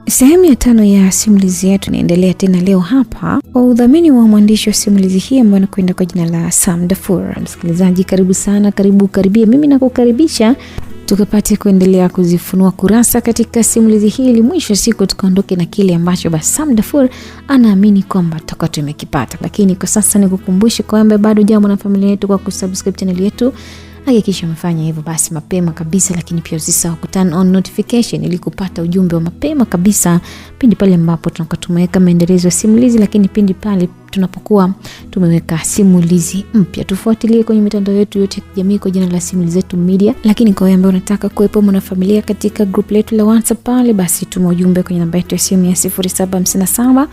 Sehemu ya 5 ya simulizi yetu inaendelea tena leo hapa kwa udhamini wa mwandishi wa simulizi hii ambaye anakwenda kwa jina la Sam Dafur. Msikilizaji, karibu sana, karibia. Mimi nakukaribisha tukapate kuendelea kuzifunua kurasa katika simulizi hii ili mwisho siku tukaondoke na kile ambacho basi Sam Dafur anaamini kwamba tutakuwa tumekipata. Lakini kwa sasa nikukumbushe kwamba bado jambo na familia yetu kwa kusubscribe channel yetu. Hakikisha umefanya hivyo basi mapema kabisa, lakini pia usisahau turn on notification ili kupata ujumbe wa mapema kabisa pindi pale ambapo tunakuwa tumeweka maendelezo ya simulizi, lakini pindi pale tunapokuwa tumeweka simulizi mpya. Tufuatilie kwenye mitandao yetu yote ya kijamii kwa jina la Simulizi Zetu Media. Lakini kwa wewe ambaye unataka kuwepo na familia katika group letu la WhatsApp pale, basi tuma ujumbe kwenye namba yetu ya simu ya 0757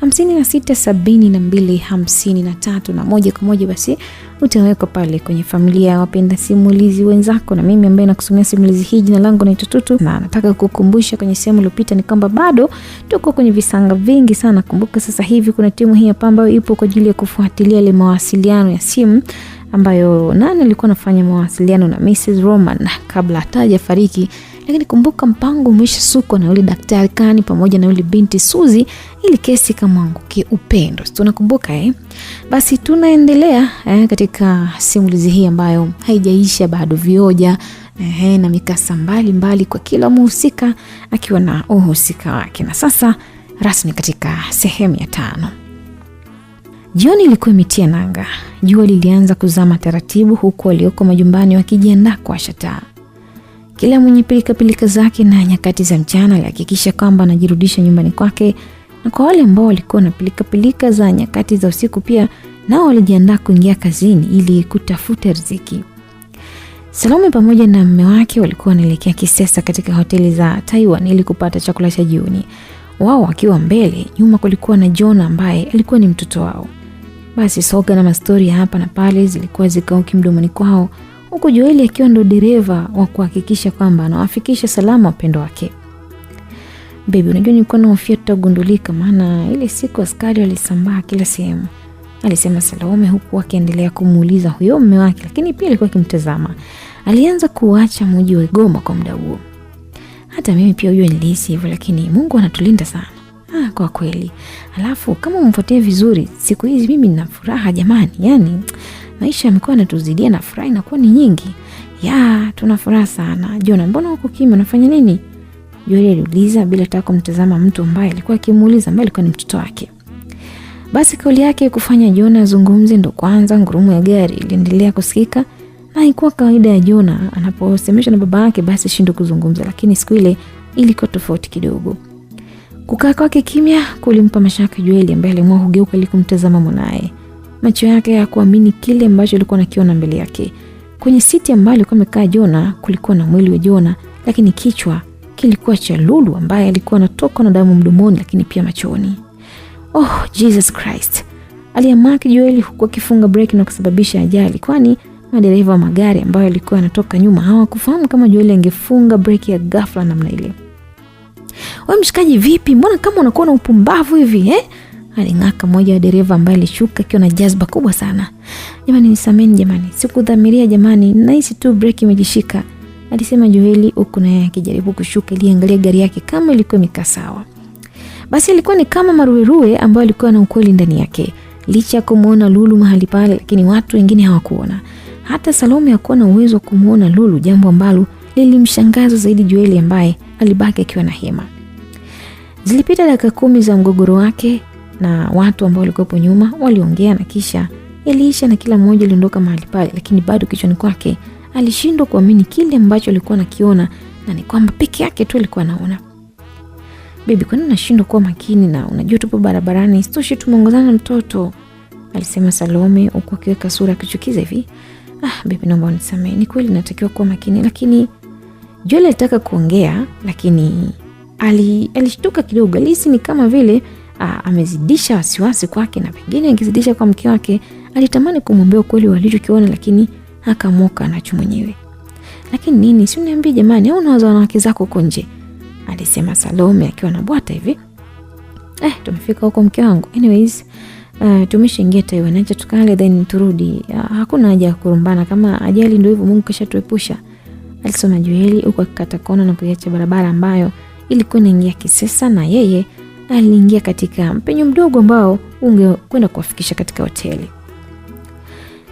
567253 na moja kwa moja basi utawekwa pale kwenye familia ya wapenda simulizi wenzako. Na mimi ambaye nakusomea simulizi hii, jina langu naitwa Tutu, na nataka kukukumbusha kwenye sehemu iliyopita ni kwamba bado tuko kwenye visanga vingi sana. Kumbuka sasa hivi kuna timu hii hapa ambayo ipo kwa ajili ya kufuatilia ile mawasiliano ya simu ambayo nani alikuwa anafanya mawasiliano na Mrs. Roman kabla hata hajafariki. Lakini kumbuka mpango umeshasukwa na yule daktari Kani pamoja na yule binti Suzi ili kesi kamwangukie Upendo. Tunakumbuka Basi tunaendelea katika simulizi hii ambayo haijaisha bado, vioja na mikasa mbali kwa kila mhusika akiwa na uhusika wake. Na sasa rasmi katika sehemu ya 5. Jioni ilikuwa imetia nanga. Jua lilianza kuzama taratibu huku walioko majumbani wakijiandaa kuwasha taa. Kila mwenye pilika zake na nyakati za mchana alihakikisha kwamba anajirudisha nyumbani kwake, na kwa wale ambao walikuwa na pilika za nyakati za usiku pia nao walijiandaa kuingia kazini ili kutafuta riziki. Salome pamoja na mume wake walikuwa wanaelekea Kisesa katika hoteli za Taiwan ili kupata chakula cha jioni. Wao wakiwa mbele, nyuma kulikuwa na Jona ambaye alikuwa ni mtoto wao. Basi soga na mastori hapa na pale zilikuwa zikauki mdomoni kwao, huku Joeli akiwa ndo dereva wa kuhakikisha kwamba anawafikisha salama wapendo wake. Baby, unajua nilikuwa nahofia tutagundulika, maana ile siku askari walisambaa kila sehemu, alisema Salome huku akiendelea kumuuliza huyo mume wake, lakini pia alikuwa akimtazama. Alianza kuacha mji wa Goma kwa muda huo. Hata mimi pia huyo nilihisi hivyo, lakini Mungu anatulinda sana. Kwa kweli. Alafu kama umfuatie vizuri, siku hizi mimi nina furaha jamani. Yaani maisha yamekuwa yanatuzidia na furaha inakuwa ni nyingi. Tuna furaha sana. Jona, mbona uko kimya, unafanya nini? Joeli aliuliza bila hata kumtazama mtu ambaye alikuwa akimuuliza, ambaye alikuwa ni mtoto wake. Basi kauli yake kufanya Jona azungumze, ndo kwanza ngurumo ya gari iliendelea kusikika. Na ilikuwa kawaida ya Jona anaposemeshwa na baba yake basi shindo kuzungumza, lakini siku ile ilikuwa tofauti kidogo. Kukaa kwake kimya kulimpa mashaka Joeli ambaye alimwa kugeuka ili kumtazama mwanae. Macho yake hayakuamini kile ambacho alikuwa anakiona mbele yake. Kwenye siti ambayo alikuwa amekaa Jona kulikuwa na mwili wa Jona, lakini kichwa kilikuwa cha Lulu ambaye alikuwa anatoka na damu mdomoni lakini pia machoni. Oh Jesus Christ. Aliamaki Joeli huku akifunga breki na kusababisha ajali, kwani madereva wa magari ambayo alikuwa anatoka nyuma hawakufahamu kama Joeli angefunga breki ya ghafla namna ile. Wewe mshikaji vipi? Mbona kama unakuwa na upumbavu hivi Aling'aka mmoja wa dereva ambaye alishuka akiwa na jazba kubwa sana. Jamani nisameni jamani, sikudhamiria jamani, nahisi tu breki imejishika, alisema Joeli huku naye akijaribu kushuka ili angalia gari yake kama ilikuwa imekaa sawa. Basi ilikuwa ni kama maruerue ambayo alikuwa na ukweli ndani yake. Licha ya kumuona Lulu mahali pale, lakini watu wengine hawakuona. Hata Salome hakuwa na uwezo wa kumuona Lulu, jambo ambalo lilimshangaza zaidi Joeli ambaye alibaki akiwa na hema. Zilipita dakika 10 za mgogoro wake na watu ambao walikuwa nyuma waliongea na kisha iliisha na kila mmoja aliondoka mahali pale, lakini bado kichwani kwake alishindwa kuamini kile ambacho alikuwa anakiona, na ni kwamba peke yake tu alikuwa anaona. Baby, kwa nini unashindwa kuwa makini na unajua tupo barabarani, sitoshi tumeongozana na mtoto, alisema Salome huku akiweka sura kuchukiza hivi. Baby, naomba unisamehe, ni kweli natakiwa kuwa makini, lakini Joeli alitaka kuongea lakini alishtuka kidogo. Alihisi ni kama vile amezidisha wasiwasi kwake na pengine angezidisha kwa mke wake. Alitamani kumwambia ukweli walichokiona lakini akamoka anacho mwenyewe. Lakini nini? Si uniambie jamani, au unawaza wanawake zako huko nje, alisema Salome akiwa na bwata hivi. Tumefika huko mke wangu. Anyways, tumeshaingia Taiwan, acha tukale then turudi. Hakuna haja ya kurumbana, kama ajali ndio hivyo Mungu kashatuepusha, alisema Joeli huko akikata kona na kuiacha barabara ambayo ilikuwa inaingia kisesa, na yeye aliingia katika mpenyo mdogo ambao ungekwenda kuwafikisha katika hoteli.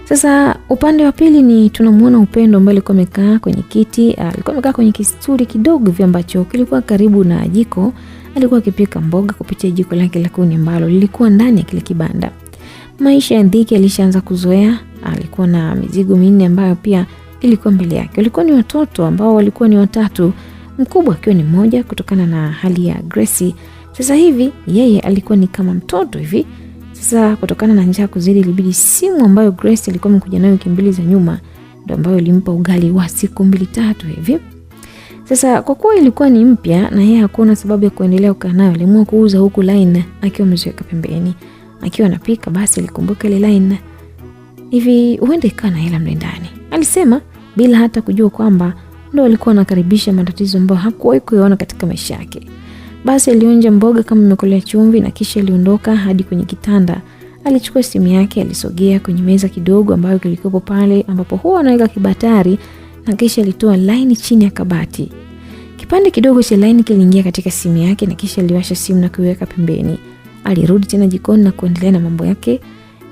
Sasa upande wa pili ni tunamuona Upendo ambaye alikuwa amekaa kwenye kiti, alikuwa amekaa kwenye kisturi kidogo hivi ambacho kilikuwa karibu na jiko. Alikuwa akipika mboga kupitia jiko lake la kuni ambalo lilikuwa ndani ya kile kibanda. Maisha ya dhiki alishaanza kuzoea. Alikuwa na mizigo minne ambayo pia ilikuwa mbele yake. Walikuwa ni watoto ambao walikuwa ni watatu, mkubwa akiwa ni mmoja kutokana na hali ya Grace. Sasa hivi yeye alikuwa ni kama mtoto hivi. Sasa kutokana na njaa kuzidi, ilibidi simu ambayo Grace alikuwa amekuja nayo wiki mbili za nyuma ndio ambayo ilimpa ugali wa siku 2-3 hivi. Sasa kwa kuwa ilikuwa ni mpya na yeye hakuona sababu ya kuendelea kukaa nayo, aliamua kuuza huku line akiwa ameziweka pembeni. Akiwa anapika basi alikumbuka ile line. Hivi huenda ikawa na hela mle ndani, alisema bila hata kujua kwamba ndio alikuwa anakaribisha matatizo ambayo hakuwahi kuyaona katika maisha yake. Basi alionja mboga kama imekolea chumvi na kisha aliondoka hadi kwenye kitanda. Alichukua simu yake, alisogea kwenye meza kidogo ambayo kilikuwa pale ambapo huwa anaweka kibatari, na kisha alitoa line chini ya kabati. Kipande kidogo cha line kiliingia katika simu yake, na kisha aliwasha simu na kuiweka pembeni. Alirudi tena jikoni na kuendelea na mambo yake.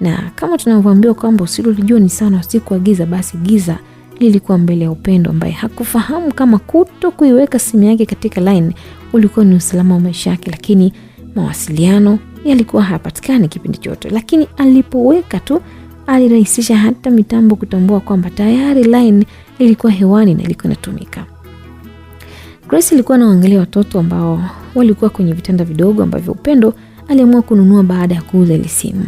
Na kama tunavyoambiwa kwamba usilolijua ni sana usiku wa giza, basi giza lilikuwa mbele ya Upendo ambaye hakufahamu kama kuto kuiweka simu yake katika line ulikuwa ni usalama wa maisha yake, lakini mawasiliano yalikuwa hayapatikani kipindi chote. Lakini alipoweka tu, alirahisisha hata mitambo kutambua kwamba tayari line ilikuwa hewani na ilikuwa inatumika. Grace alikuwa anaangalia watoto ambao walikuwa kwenye vitanda vidogo ambavyo Upendo aliamua kununua baada ya kuuza ile simu.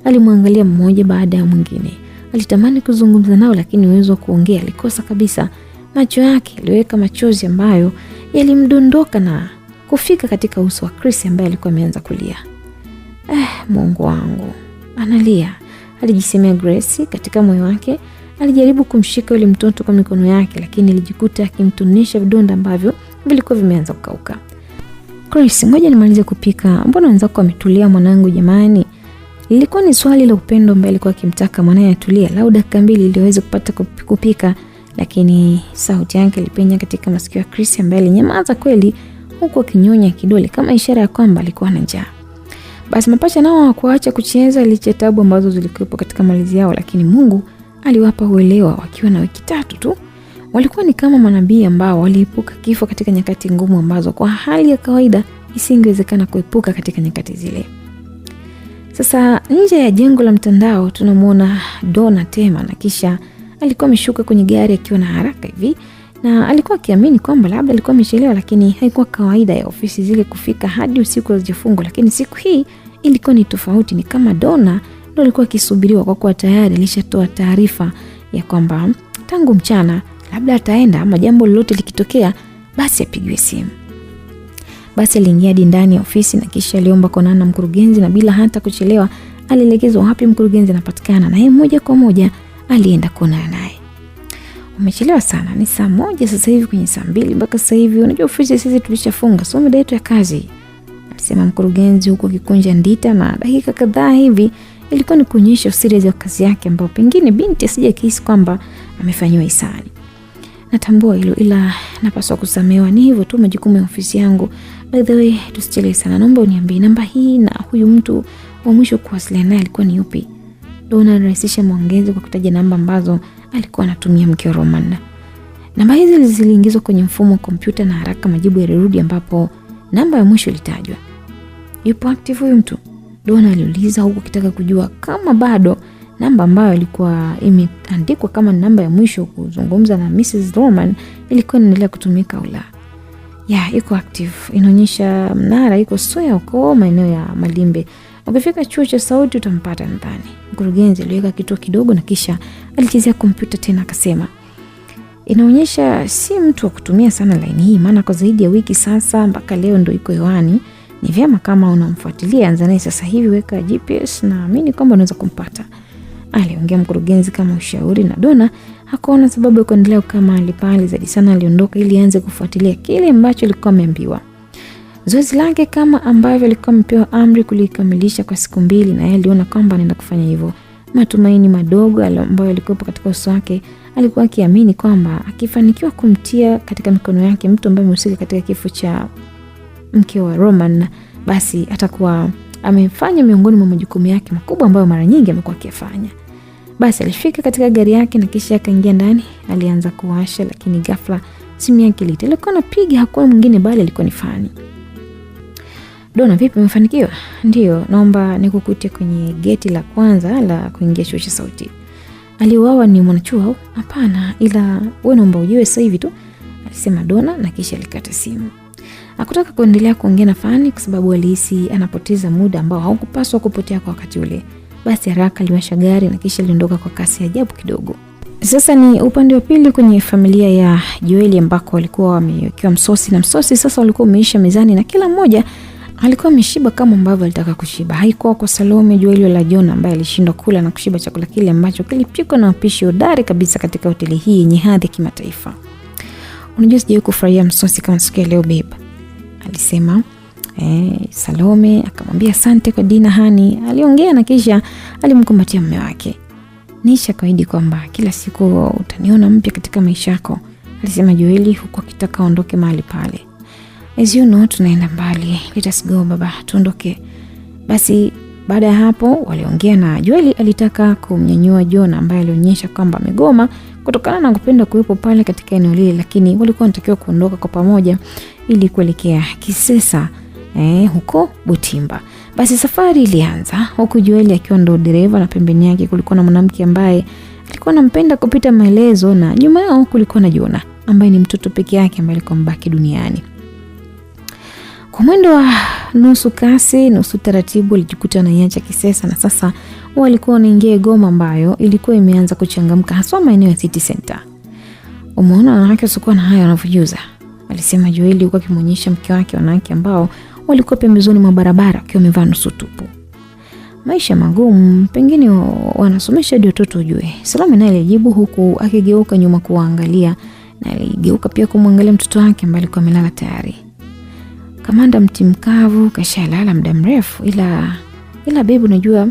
Alimwangalia mmoja baada ya mwingine. Alitamani kuzungumza nao, lakini uwezo wa kuongea alikosa kabisa. Macho yake yaliweka machozi ambayo yalimdondoka na kufika katika uso wa Chris ambaye alikuwa ameanza kulia. Mungu wangu, analia, alijisemea Grace katika moyo wake. Alijaribu kumshika yule mtoto kwa mikono yake, lakini alijikuta akimtonesha vidonda ambavyo vilikuwa vimeanza kukauka. Chris, ngoja nimalize kupika. Mbona wenzako wametulia mwanangu jamani? Lilikuwa ni swali la Upendo ambaye alikuwa akimtaka mwanae atulie lau dakika 2 ili aweze kupata kupika, lakini sauti yake ilipenya katika masikio ya Chris ambaye alinyamaza kweli, huku akinyonya kidole kama ishara ya kwamba alikuwa na njaa. Basi mapacha nao hawakuacha kucheza licha tabu ambazo zilikuwepo katika malizi yao, lakini Mungu aliwapa uelewa. Wakiwa na wiki 3 tu, walikuwa ni kama manabii ambao waliepuka kifo katika nyakati ngumu ambazo kwa hali ya kawaida isingewezekana kuepuka katika nyakati zile. Sasa nje ya jengo la mtandao tunamuona Donna Tema, na kisha alikuwa ameshuka kwenye gari akiwa na haraka hivi, na alikuwa akiamini kwamba labda alikuwa amechelewa, lakini haikuwa kawaida ya ofisi zile kufika hadi usiku hazijafungwa. Lakini siku hii ilikuwa ni tofauti, ni kama Donna ndio alikuwa akisubiriwa kwa kuwa tayari alishatoa taarifa ya kwamba tangu mchana labda ataenda, ama jambo lolote likitokea basi apigiwe simu. Basi aliingia hadi ndani ya ofisi na kisha aliomba kuonana na mkurugenzi, na bila hata kuchelewa alielekezwa wapi mkurugenzi anapatikana, na yeye moja kwa moja alienda kuonana naye. Umechelewa sana, ni saa 1 sasa hivi kwenye saa 2 mpaka sasa hivi. Unajua ofisi sisi tulishafunga, sio muda wetu ya kazi, alisema mkurugenzi huko kikunja ndita. Na dakika kadhaa hivi ilikuwa ni kuonyesha usiriasi wa kazi yake ambao pengine binti asije kihisi kwamba amefanywa hisani. Natambua hilo, ila napaswa kusamehewa, ni hivyo tu majukumu ya ofisi yangu. By the way, tusichelewe sana, naomba uniambie namba hii na huyu mtu wa mwisho kuwasiliana naye alikuwa ni yupi? Donna alirahisisha maongezi kwa kutaja namba ambazo alikuwa anatumia mke wa Roman. Namba hizi ziliingizwa kwenye mfumo wa kompyuta na haraka majibu yalirudi, ambapo namba ya mwisho ilitajwa. Yupo active huyu mtu? Donna aliuliza huku akitaka kujua kama bado namba ambayo ilikuwa imeandikwa kama namba ya mwisho kuzungumza na Mrs. Roman ilikuwa inaendelea kutumika au la. Iko active. Inaonyesha mnara iko Soya huko maeneo ya Malimbe. Ukifika chuo cha sauti utampata ndani. Mkurugenzi aliweka kituo kidogo na kisha alichezea kompyuta tena akasema, inaonyesha si mtu wa kutumia sana line hii, maana kwa zaidi ya wiki sasa mpaka leo ndio iko hewani. Ni vyema kama unamfuatilia, anza naye sasa hivi, weka GPS na amini kwamba unaweza kumpata. Aliongea mkurugenzi kama ushauri, na Donna hakuona sababu ya kuendelea kama alipali zaidi sana. Aliondoka ili aanze kufuatilia kile ambacho alikuwa ameambiwa. Zoezi lake kama ambavyo alikuwa amepewa amri kulikamilisha kwa siku 2, na yeye aliona kwamba anaenda kufanya hivyo. Matumaini madogo ambayo yalikuwa katika uso wake, alikuwa akiamini kwamba akifanikiwa kumtia katika mikono yake mtu ambaye amehusika katika kifo cha mke wa Roman, basi atakuwa amefanya miongoni mwa majukumu yake makubwa ambayo mara nyingi amekuwa akifanya. Basi alifika katika gari yake na kisha akaingia ndani. Alianza kuwasha, lakini ghafla simu yake ilita. Alikuwa anapiga, hakuwa mwingine bali alikuwa ni Fani. Dona, vipi, umefanikiwa? Ndio, naomba nikukute kwenye geti la kwanza la kuingia chuo cha sauti. Aliuawa ni mwanachuo au? Hapana, ila wewe naomba ujue sasa hivi tu, alisema Dona na kisha alikata simu. Hakutaka kuendelea kuongea na Fani kwa sababu alihisi anapoteza muda ambao haukupaswa kupotea kwa wakati ule. Basi haraka aliwasha gari na kisha aliondoka kwa kasi ya ajabu kidogo. Sasa ni upande wa pili kwenye familia ya Joeli ambako walikuwa wamewekewa msosi, na msosi sasa ulikuwa umeisha mezani na kila mmoja alikuwa ameshiba kama ambavyo alitaka kushiba. Haikuwa kwa Salome, Joeli wala John ambaye alishindwa kula na kushiba chakula kile ambacho kilipikwa na wapishi hodari kabisa katika hoteli hii yenye hadhi ya kimataifa. Unajua sijawahi kufurahia msosi kama siku ya leo babe, alisema Salome. Akamwambia asante kwa dina hani. Aliongea na kisha alimkumbatia mume wake. Nisha kaidi kwamba kila siku utaniona mpya katika maisha yako, alisema Joeli huku akitaka aondoke mahali pale. As you know, tunaenda mbali. Let us go baba, tuondoke. Basi baada ya hapo waliongea na Joeli alitaka kumnyanyua John ambaye alionyesha kwamba amegoma kutokana na kupenda kuwepo pale katika eneo lile, lakini walikuwa wanatakiwa kuondoka kwa pamoja ili kuelekea Kisesa huko Butimba. Basi safari ilianza huku Joeli akiwa ndo dereva na pembeni yake kulikuwa na mwanamke ambaye alikuwa anampenda kupita maelezo, na nyuma yao kulikuwa na Jona ambaye ni mtoto peke yake ambaye alikuwa mbaki duniani. Kwa mwendo wa nusu kasi nusu taratibu alijikuta anaiacha Kisesa, na sasa walikuwa wanaingia Goma ambayo ilikuwa imeanza kuchangamka, haswa maeneo ya City Center. Umeona wanawake wasikuwa na haya wanavyojuza, alisema Joeli huko akimwonyesha mke wake wanawake ambao walikuwa pembezoni mwa barabara wakiwa wamevaa nusu tupu. Maisha magumu, pengine wanasomesha hadi watoto ujue, Salome naye alijibu huku akigeuka nyuma kuangalia, na aligeuka pia kumwangalia mtoto wake ambaye alikuwa amelala tayari. Kamanda mtimkavu kashalala muda mrefu, ila babe, unajua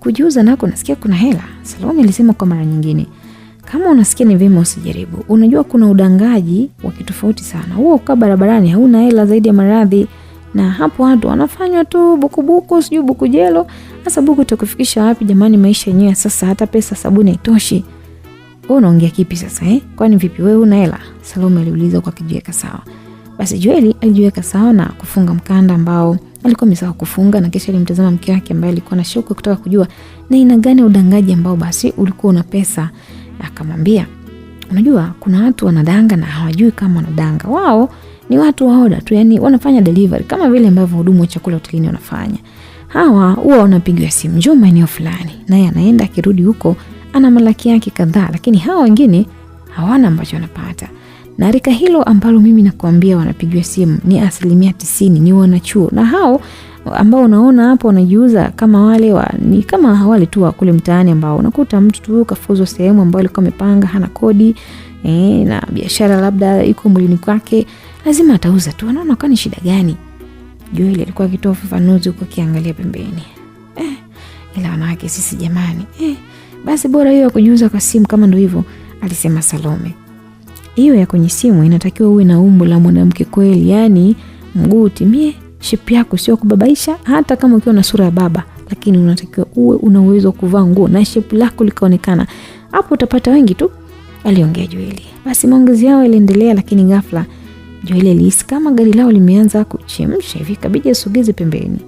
kujiuza nako nasikia kuna hela, Salome alisema kwa mara nyingine. Kama unasikia ni vyema usijaribu. Unajua kuna udangaji wa kitofauti sana. Huo ukaa barabarani hauna hela zaidi ya maradhi, na hapo watu wanafanywa tu bukubuku, sijui buku jelo. Sasa buku itakufikisha wapi jamani? Maisha yenyewe sasa hata pesa sabuni haitoshi. Wewe unaongea kipi sasa Kwani vipi wewe una hela? Salome aliuliza kwa kijiweka sawa. Basi Joeli alijiweka sawa na kufunga mkanda ambao alikuwa amesahau kufunga, na kisha alimtazama mke wake ambaye alikuwa na shauku kutaka kujua na aina gani udangaji ambao basi ulikuwa una pesa. Akamwambia, unajua kuna watu wanadanga na hawajui kama wanadanga. Wao ni watu waoda tu, yani wanafanya delivery kama vile ambavyo hudumu wa chakula hotelini wanafanya. Hawa huwa wanapigiwa simu, njoo maeneo fulani, naye anaenda, akirudi huko ana malaki yake kadhaa, lakini hawa wengine hawana ambacho wanapata. Na rika hilo ambalo mimi nakwambia wanapigiwa simu ni 90% ni wanachuo, na hao ambao unaona hapo wanajiuza kama wale ni kama wale tu wa kule mtaani ambao unakuta mtu tu kafuzwa sehemu ambayo alikuwa amepanga, hana kodi na biashara labda iko mwilini kwake, lazima atauza tu. Anaona kwani shida gani? Joeli alikuwa akitoa ufafanuzi huko akiangalia pembeni. Ila wanawake sisi jamani. Basi bora hiyo ya kujiuza kwa simu kama ndio hivyo, alisema Salome. Hiyo ya kwenye simu inatakiwa uwe na umbo la mwanamke kweli, yani mguu utimie, shape yako sio kubabaisha, hata kama ukiwa na sura ya baba, lakini unatakiwa uwe una uwezo kuvaa nguo na shape lako likaonekana. Hapo utapata wengi tu, aliongea Joeli. Basi maongezi yao yaliendelea, lakini ghafla Joeli alihisi kama gari lao limeanza kuchemsha hivi, kabidi asogeze pembeni.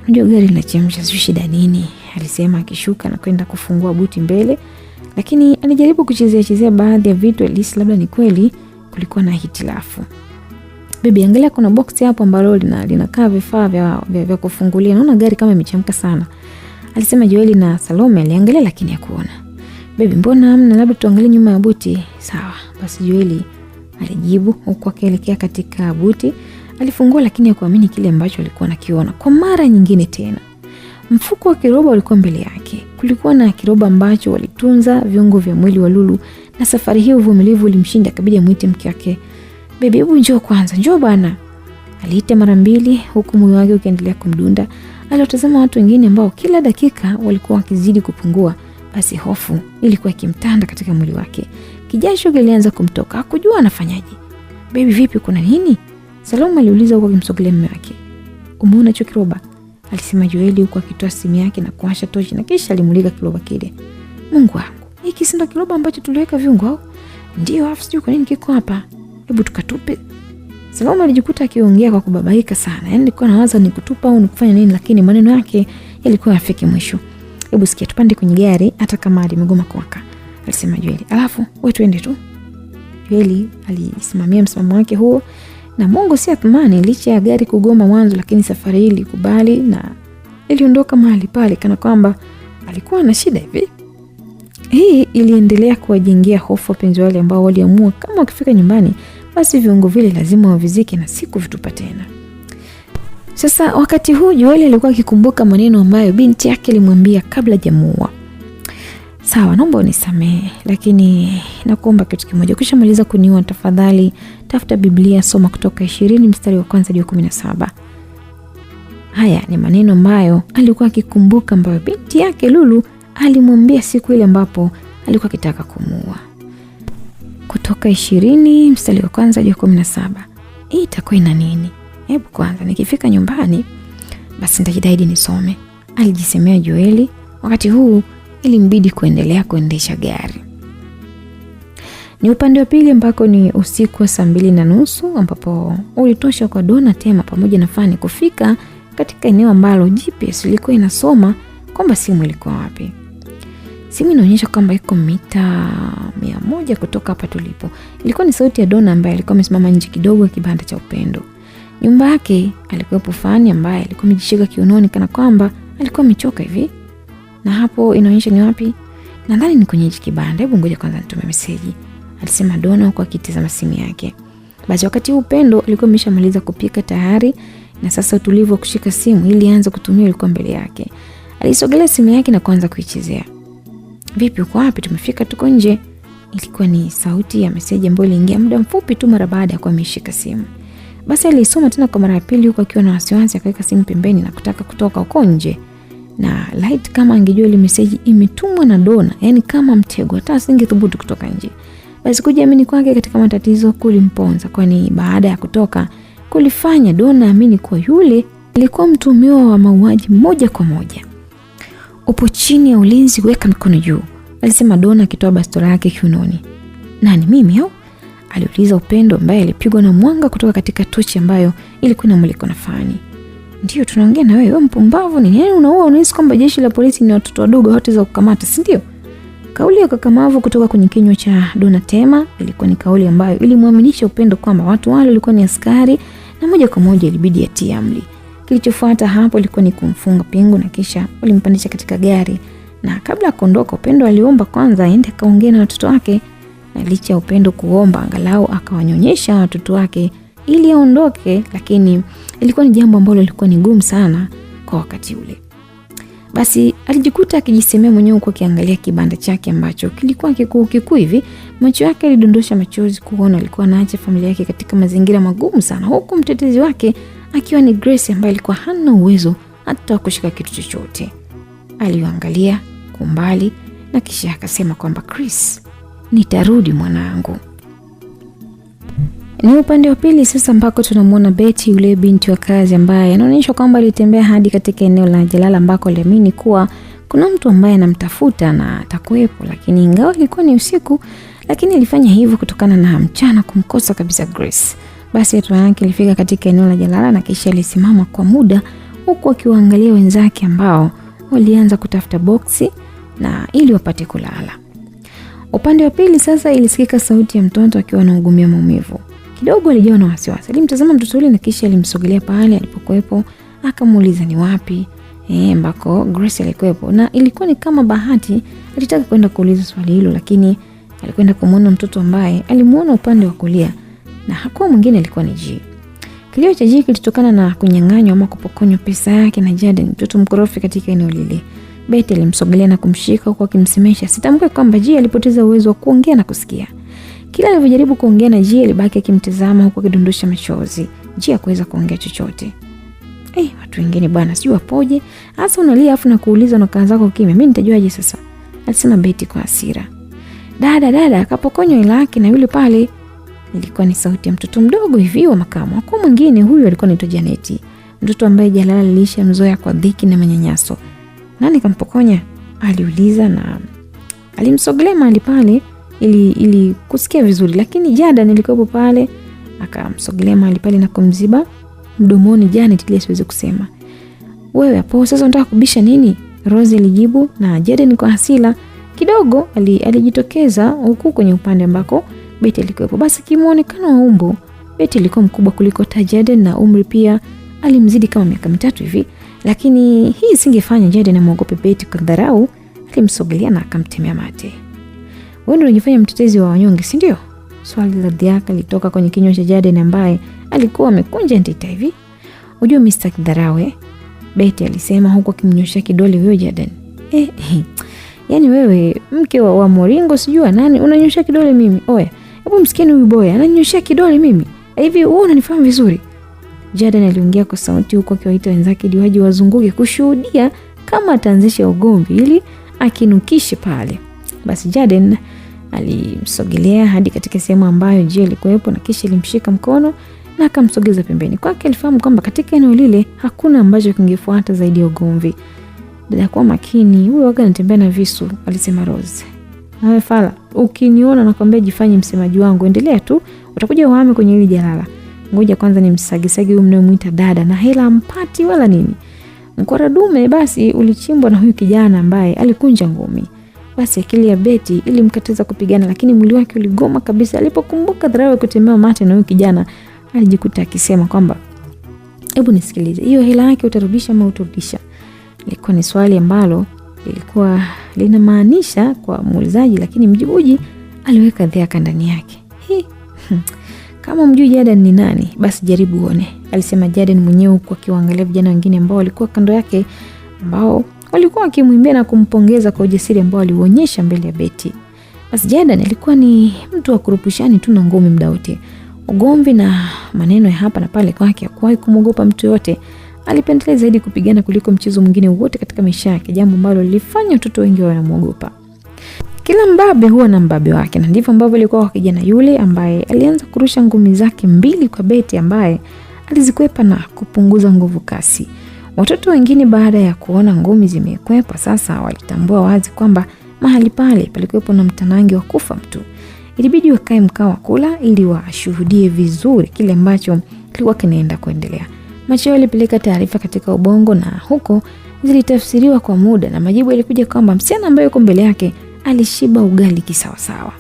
Unajua gari linachemsha, sio shida nini, alisema akishuka na kwenda kufungua buti mbele, lakini alijaribu kuchezea baadhi ya vitu, alihisi labda ni kweli kulikuwa na hitilafu. Bibi, angalia kuna box hapo ambalo linakaa vifaa vya kufungulia. Naona gari kama imechemka sana, alisema Joeli, na Salome aliangalia lakini hakuona. Bibi, mbona hamna, labda tuangalie nyuma ya buti. Sawa. Basi Joeli alijibu huku akielekea katika buti. Alifungua lakini hakuamini kile ambacho alikuwa anakiona. Kwa mara nyingine tena, mfuko wa kiroba ulikuwa mbele yake. Kulikuwa na kiroba ambacho walitunza viungo vya mwili wa Lulu, na safari hiyo uvumilivu ulimshinda, kabidi amuite mke wake. Bibi, hebu njoo kwanza, njoo bana. Aliita mara 2 huku moyo wake ukiendelea kumdunda. Aliotazama watu wengine ambao kila dakika walikuwa wakizidi kupungua. Basi hofu ilikuwa ikimtanda katika mwili wake. Kijasho kilianza kumtoka, hakujua anafanyaje. Bibi, vipi, kuna nini? Salome aliuliza huko akimsogelea mume wake. Umeona hicho kiroba? Alisema Joeli huko akitoa simu yake na kuwasha tochi na kisha alimulika kiroba kile. Mungu wangu, hiki si ndo kiroba ambacho tuliweka viungo au? Ndio, afu sijui kwa nini kiko hapa. Hebu tukatupe. Salome alijikuta akiongea kwa kubabaika sana. Yaani alikuwa anawaza ni kutupa au ni kufanya nini, lakini maneno yake yalikuwa yafiki mwisho. Hebu sikia, tupande kwenye gari hata kama limegoma kuwaka, alisema Joeli. Alafu wewe twende tu. Joeli alisimamia msimamo wake huo, na Mungu si athmani licha ya gari kugoma mwanzo, lakini safari hii ilikubali na iliondoka mahali pale kana kwamba alikuwa na shida hivi. Hii iliendelea kuwajengea hofu wapenzi wale ambao waliamua kama wakifika nyumbani basi viungo vile lazima wavizike na siku vitupa tena. Sasa wakati huu Joeli alikuwa akikumbuka maneno ambayo binti yake alimwambia kabla hajamuoa. Sawa, naomba unisamehe, lakini nakuomba kitu kimoja. Ukishamaliza kuniua tafadhali tafuta Biblia, soma Kutoka 20 mstari wa 1 hadi 17. Haya ni maneno ambayo alikuwa akikumbuka ambayo binti yake Lulu alimwambia siku ile ambapo alikuwa akitaka kumuua. Kutoka 20 mstari wa 1 hadi 17. Hii itakuwa ina nini? Hebu kwanza nikifika nyumbani basi nitajitahidi nisome, alijisemea Joeli. Wakati huu ilimbidi kuendelea kuendesha gari. Ni upande wa pili ambako ni usiku wa 2:30 ambapo ulitosha kwa Donna, Tema pamoja na Fani kufika katika eneo ambalo GPS ilikuwa inasoma kwamba simu ilikuwa wapi. Simu inaonyesha kwamba iko mita 100 kutoka hapa tulipo. Ilikuwa ni sauti ya Donna ambaye alikuwa amesimama nje kidogo ya kibanda cha Upendo. Nyumba yake alikuwepo Fani ambaye alikuwa amejishika kiunoni kana kwamba alikuwa amechoka hivi. Na hapo inaonyesha ni wapi? Nadhani ni kwenye kibanda. Hebu ngoja kwanza nitume message, alisema Donna huko akitazama simu yake. Basi wakati Upendo alikuwa ameshamaliza kupika tayari na sasa utulivu wa kushika simu ili aanze kutumia ulikuwa mbele yake. Alisogelea simu yake na kuanza kuichezea. Vipi, uko wapi? Tumefika, tuko nje. Ilikuwa ni sauti ya message ambayo iliingia muda mfupi tu mara baada ya kuwa ameshika simu. Basi alisoma tena kwa mara ya pili huko akiwa na wasiwasi, akaweka simu pembeni na kutaka kutoka huko nje. Na light kama angejua ile message imetumwa na Donna, yani kama mtego, hata asingethubutu kutoka nje. Basi kujiamini kwake katika matatizo kulimponza, kwani baada ya kutoka kulifanya Donna amini kuwa yule alikuwa mtuhumiwa wa mauaji moja kwa moja. Upo chini ya ulinzi, weka mikono juu, alisema Donna akitoa bastola yake kiunoni. Nani, mimi au? Aliuliza Upendo ambaye alipigwa na mwanga kutoka katika tochi ambayo ilikuwa inamulika na Fani. Ndio, tunaongea na wewe mpumbavu, ni nini unaua? Unahisi kwamba jeshi la polisi ni watoto wadogo wote za kukamata, si ndio? Kauli ya kakamavu kutoka kwenye kinywa cha Donna Tema ilikuwa ni kauli ambayo ilimwaminisha Upendo kwamba watu wale walikuwa ni askari na moja kwa moja ilibidi atie amri. Kilichofuata hapo ilikuwa ni kumfunga pingu na kisha walimpandisha katika gari, na kabla ya kuondoka Upendo aliomba kwanza aende kaongee na watoto wake, na licha ya Upendo kuomba angalau akawanyonyesha watoto wake ili aondoke, lakini ilikuwa ni jambo ambalo lilikuwa ni gumu sana kwa wakati ule. Basi alijikuta akijisemea mwenyewe kwa kiangalia kibanda chake ambacho kilikuwa kikuu hivi. Macho yake yalidondosha machozi kuona alikuwa anaacha familia yake katika mazingira magumu sana, huku mtetezi wake akiwa ni Grace ambaye alikuwa hana uwezo hata kushika kitu chochote. Aliangalia kwa mbali na kisha akasema kwamba Chris, nitarudi mwanangu. Ni upande wa pili sasa ambako tunamuona Betty, yule binti wa kazi ambaye anaonyesha kwamba alitembea hadi katika eneo la jalala ambako aliamini kuwa kuna mtu ambaye anamtafuta na atakuwepo, lakini ingawa ilikuwa ni usiku, lakini alifanya hivyo kutokana na mchana kumkosa kabisa Grace. Basi hatua yake ilifika katika eneo la jalala na kisha alisimama kwa muda huku akiwaangalia wenzake ambao walianza kutafuta boksi na ili wapate kulala. Upande wa pili sasa ilisikika sauti ya mtoto akiwa anaugumia maumivu. Kidogo alijawa na wasiwasi. Alimtazama mtoto yule na kisha alimsogelea pale alipokuwepo, akamuuliza ni wapi ambako Grace alikuwepo. Na ilikuwa ni kama bahati, alitaka kwenda kuuliza swali hilo, lakini alikwenda kumuona mtoto ambaye alimuona upande wa kulia na hakuwa mwingine, alikuwa ni G. Kilio cha G kilitokana na kunyang'anywa ama kupokonywa pesa yake na Jaden, mtoto mkorofi katika eneo lile. Betty alimsogelea na kumshika huku akimsemesha sitamke kwamba G alipoteza uwezo wa kuongea na kusikia. Kila alivyojaribu kuongea na G alibaki akimtazama huku akidondosha machozi. G hakuweza kuongea chochote. Watu wengine bwana sijui wapoje. Hasa unalia afu na kuuliza na kaanza zako kimya. Mimi nitajuaje sasa? Alisema Betty kwa hasira. Dada akapokonywa ila yake na yule pale. Ilikuwa ni sauti ya mtoto mdogo hivi wa makamo. Kwa mwingine huyu alikuwa anaitwa Janeti, mtoto ambaye Jalala lilisha mzoea kwa dhiki na manyanyaso. Nani kampokonya? Aliuliza na alimsogelea mahali pale ili kusikia vizuri, lakini Jada nilikuwa pale, akamsogelea mahali pale na kumziba mdomoni Janet ili asiweze kusema. Wewe hapo sasa unataka kubisha nini? Rose alijibu, na Jaden kwa hasira kidogo alijitokeza huku kwenye upande ambako Betty alikuwa. Basi kimuonekano wa umbo, Betty alikuwa mkubwa kuliko Jaden na umri pia alimzidi kama miaka 3 hivi, lakini hii singefanya Jaden amuogope Betty kwa dharau. Alimsogelea na akamtemea mate. Wewe ndio unajifanya mtetezi wa wanyonge, si ndio? Swali la dhiaka litoka kwenye kinywa cha Jaden ambaye alikuwa amekunja ndita hivi. Unajua Mr. Kidharawe, Betty alisema huku akimnyosha kidole huyo Jaden. Yaani wewe mke wa Moringo sijua nani unanyosha kidole mimi? Oya, hebu msikieni huyu boy ananyosha kidole mimi. Hivi wewe unanifahamu vizuri? Jaden aliongea kwa sauti huku akiwaita wenzake ili waje wazunguke kushuhudia kama ataanzisha ugomvi ili akinukishe pale. Basi Jaden alimsogelea hadi katika sehemu ambayo Jill alikuwepo na kisha alimshika mkono na akamsogeza pembeni. Kwake alifahamu kwamba katika eneo lile hakuna ambacho kingefuata zaidi ya ugomvi. Dada kwa makini, huyo waga anatembea na visu, alisema Rose. Nawe Fala, ukiniona nakwambia jifanye msemaji wangu, endelea tu, utakuja uhame kwenye hili jalala. Ngoja kwanza nimsagisagi huyu mnayemuita dada na hela mpati wala nini. Mkora dume basi ulichimbwa na huyu kijana ambaye alikunja ngumi. Basi akili ya Betty ilimkataza kupigana, lakini mwili wake uligoma kabisa alipokumbuka dharau ya kutemewa mate na huyu kijana. Alijikuta akisema kwamba hebu nisikilize, hiyo hela yake utarudisha au utarudisha? Ilikuwa ni swali ambalo lilikuwa linamaanisha kwa muulizaji, lakini mjibuji aliweka dhiaka ndani yake. Kama mjui Jaden ni nani, basi jaribu uone, alisema Jaden mwenyewe kwa kiwaangalia vijana wengine ambao walikuwa kando yake, ambao walikuwa wakimwimbia na kumpongeza kwa ujasiri ambao aliuonyesha mbele ya Betty. Basi Jaden alikuwa ni mtu wa kurupushani tu na ngumi muda wote. Ugomvi na maneno ya hapa na pale kwake hakuwahi kumwogopa mtu yote. Alipendelea zaidi kupigana kuliko mchezo mwingine wote katika maisha yake, jambo ambalo lilifanya watoto wengi wanamwogopa. Kila mbabe huwa na mbabe wake, na ndivyo ambavyo ilikuwa kwa kijana yule ambaye alianza kurusha ngumi zake 2 kwa Betty ambaye alizikwepa na kupunguza nguvu kasi. Watoto wengine baada ya kuona ngumi zimekwepa sasa walitambua wazi kwamba mahali pale palikuwepo na mtanange wa kufa mtu. Ilibidi wakae mkao wa kula ili washuhudie vizuri kile ambacho kilikuwa kinaenda kuendelea. Macho yalipeleka taarifa katika ubongo na huko zilitafsiriwa kwa muda, na majibu yalikuja kwamba msichana ambaye yuko mbele yake alishiba ugali kisawasawa.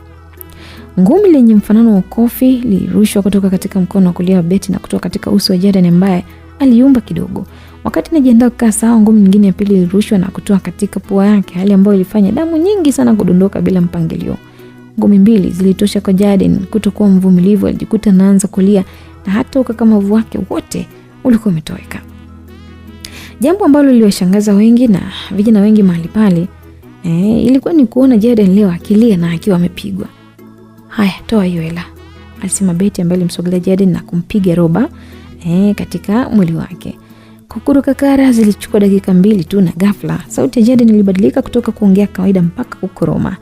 Ngumi lenye mfanano wa kofi lilirushwa kutoka katika mkono wa kulia wa Betty na kutoka katika uso wa Jaden ambaye aliumba kidogo. Wakati anajiandaa kukaa sawa, ngumi nyingine ya pili ilirushwa na kutoka katika pua yake, hali ambayo ilifanya damu nyingi sana kudondoka bila mpangilio. Ngumi 2 zilitosha kwa Jaden kutokuwa mvumilivu. Alijikuta anaanza kulia na hata ukakamavu wake wote ulikuwa umetoweka. Jambo ambalo liliwashangaza wengi na vijana wengi mahali pale ilikuwa ni kuona Jaden leo akilia na akiwa amepigwa. Haya, toa hiyo hela, alisema Betty ambaye alimsogelea Jaden na kumpiga roba katika mwili wake. Kukuruka kara zilichukua dakika 2 tu, na ghafla sauti ya Jaden ilibadilika kutoka kuongea kawaida mpaka kukoroma.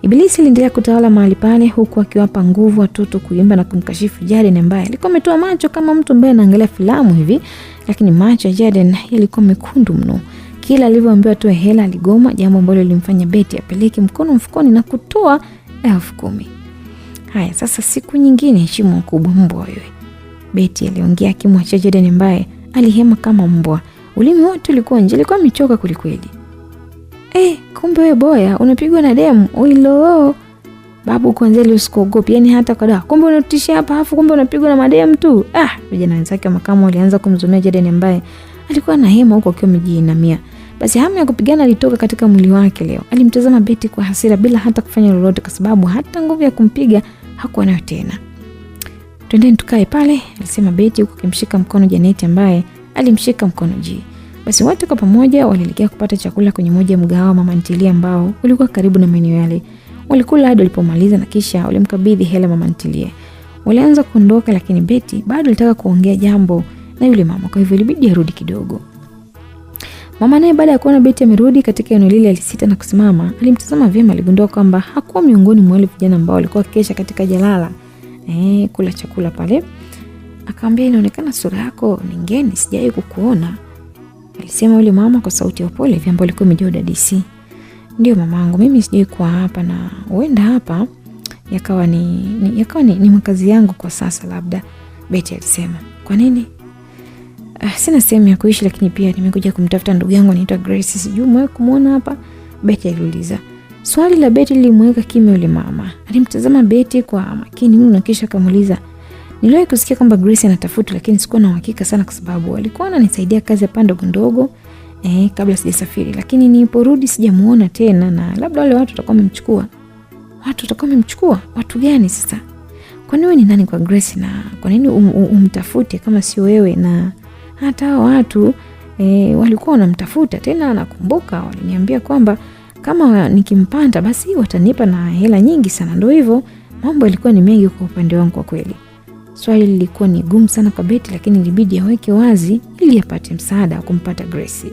Ibilisi aliendelea kutawala mahali pale huku akiwapa nguvu watoto kuimba na kumkashifu Jaden ambaye alikuwa ametoa macho kama mtu ambaye anaangalia filamu hivi, lakini macho ya Jaden yalikuwa mekundu mno. Kila alivyoambiwa atoe hela aligoma, jambo ambalo lilimfanya Betty apeleke mkono mfukoni na kutoa 10,000. Haya, sasa siku nyingine heshima kubwa mbwa wewe, Betty aliongea akimwacha Jaden ambaye alihema kama mbwa. Ulimi wote ulikuwa nje, alikuwa amechoka kulikweli. Kumbe wewe boya unapigwa na demu. Oilo. Babu kwanza ile usikogopi, yani hata kada. Kumbe unatishia hapa afu kumbe unapigwa na mademu tu. Vijana wenzake makamu walianza kumzomea Jaden ambaye alikuwa na hema huko akiwa amejiinamia. Basi hamu ya kupigana ilitoka katika mwili wake leo. Alimtazama Betty kwa hasira bila hata kufanya lolote kwa sababu hata nguvu ya kumpiga hakuwa nayo tena. Twendeni tukae pale, alisema Betty huku akimshika mkono Janet ambaye alimshika mkono G. Basi wote kwa pamoja walielekea kupata chakula kwenye moja ya mgahawa mama ntilie ambao ulikuwa karibu na maeneo yale. Walikula hadi walipomaliza na kisha walimkabidhi hela mama ntilie. Walianza kuondoka, lakini Betty bado alitaka kuongea jambo na yule mama, kwa hivyo ilibidi arudi kidogo. Mama naye baada ya kuona Betty amerudi katika eneo lile alisita na kusimama. Alimtazama vyema, aligundua kwamba hakuwa miongoni mwa wale vijana ambao walikuwa kesha katika jalala kula chakula pale. Akamwambia, inaonekana sura yako ni ngeni, sijawahi kukuona, alisema yule mama kwa sauti ya upole hivi ambayo ilikuwa imejaa udadisi. Ndio mamangu, mimi sijawahi kuwa hapa na huenda hapa yakawa ni makazi yangu kwa sasa labda, Betty alisema. Kwa nini? Sina sehemu ya kuishi, lakini pia nimekuja kumtafuta ndugu yangu anaitwa Grace, sijui mwe kumuona hapa, Betty aliuliza. Swali la Betty lilimweka kimya yule mama. Alimtazama Betty kwa makini mno na kisha akamuuliza, niliwahi kusikia kwamba Grace anatafutwa, lakini sikuwa na uhakika sana kwa sababu alikuwa ananisaidia kazi hapa ndogo ndogo kabla sijasafiri, lakini niliporudi sijamuona tena, na labda wale watu watakuwa wamemchukua. Watu watakuwa wamemchukua? Watu gani sasa? Kwani wewe ni nani kwa Grace, na kwa nini umtafute kama sio wewe? Na hata watu walikuwa wanamtafuta tena, nakumbuka waliniambia kwamba kama nikimpata basi watanipa na hela nyingi sana. Ndio hivyo, mambo yalikuwa ni mengi kwa upande wangu kwa kweli. Swali lilikuwa ni gumu sana kwa Betty, lakini ilibidi aweke wazi ili apate msaada wa kumpata Grace.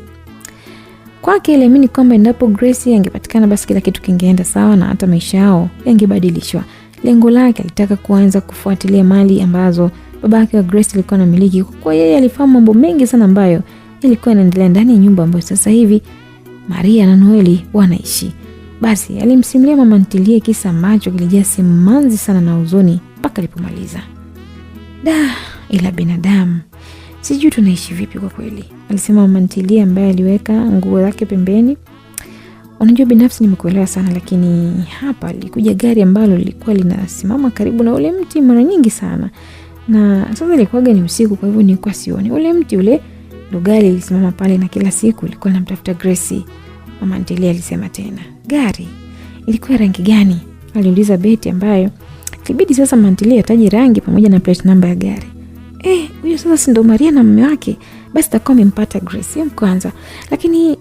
Kwake aliamini kwamba endapo Grace angepatikana basi kila kitu kingeenda sawa na hata maisha yao yangebadilishwa. Lengo lake alitaka kuanza kufuatilia mali ambazo babake wa Grace alikuwa anamiliki, kwa yeye alifahamu mambo mengi sana ambayo ilikuwa inaendelea ndani ya nyumba ambayo sasa hivi Maria na Noeli wanaishi. Basi alimsimulia mama ntilie kisa ambacho kilijaa simanzi sana na huzuni mpaka alipomaliza. Ila binadamu, sijui tunaishi vipi kwa kweli, alisema mama ntilie ambaye aliweka nguo zake pembeni. Unajua, binafsi nimekuelewa sana, lakini hapa likuja gari ambalo lilikuwa linasimama karibu na ule mti mara nyingi sana, na sasa ilikuwa ni usiku, kwa hivyo nilikuwa sioni ule mti ule. Ndo gari lilisimama pale na kila siku ilikuwa linamtafuta Grace, mama ntilie alisema tena. Gari ilikuwa rangi gani? Aliuliza Betty, ambayo ilibidi sasa mama ntilie ataje rangi pamoja na plate number ya gari. Huyo sasa si ndo Maria na mume wake? Basi takuwa amempata Grace ya kwanza. Lakini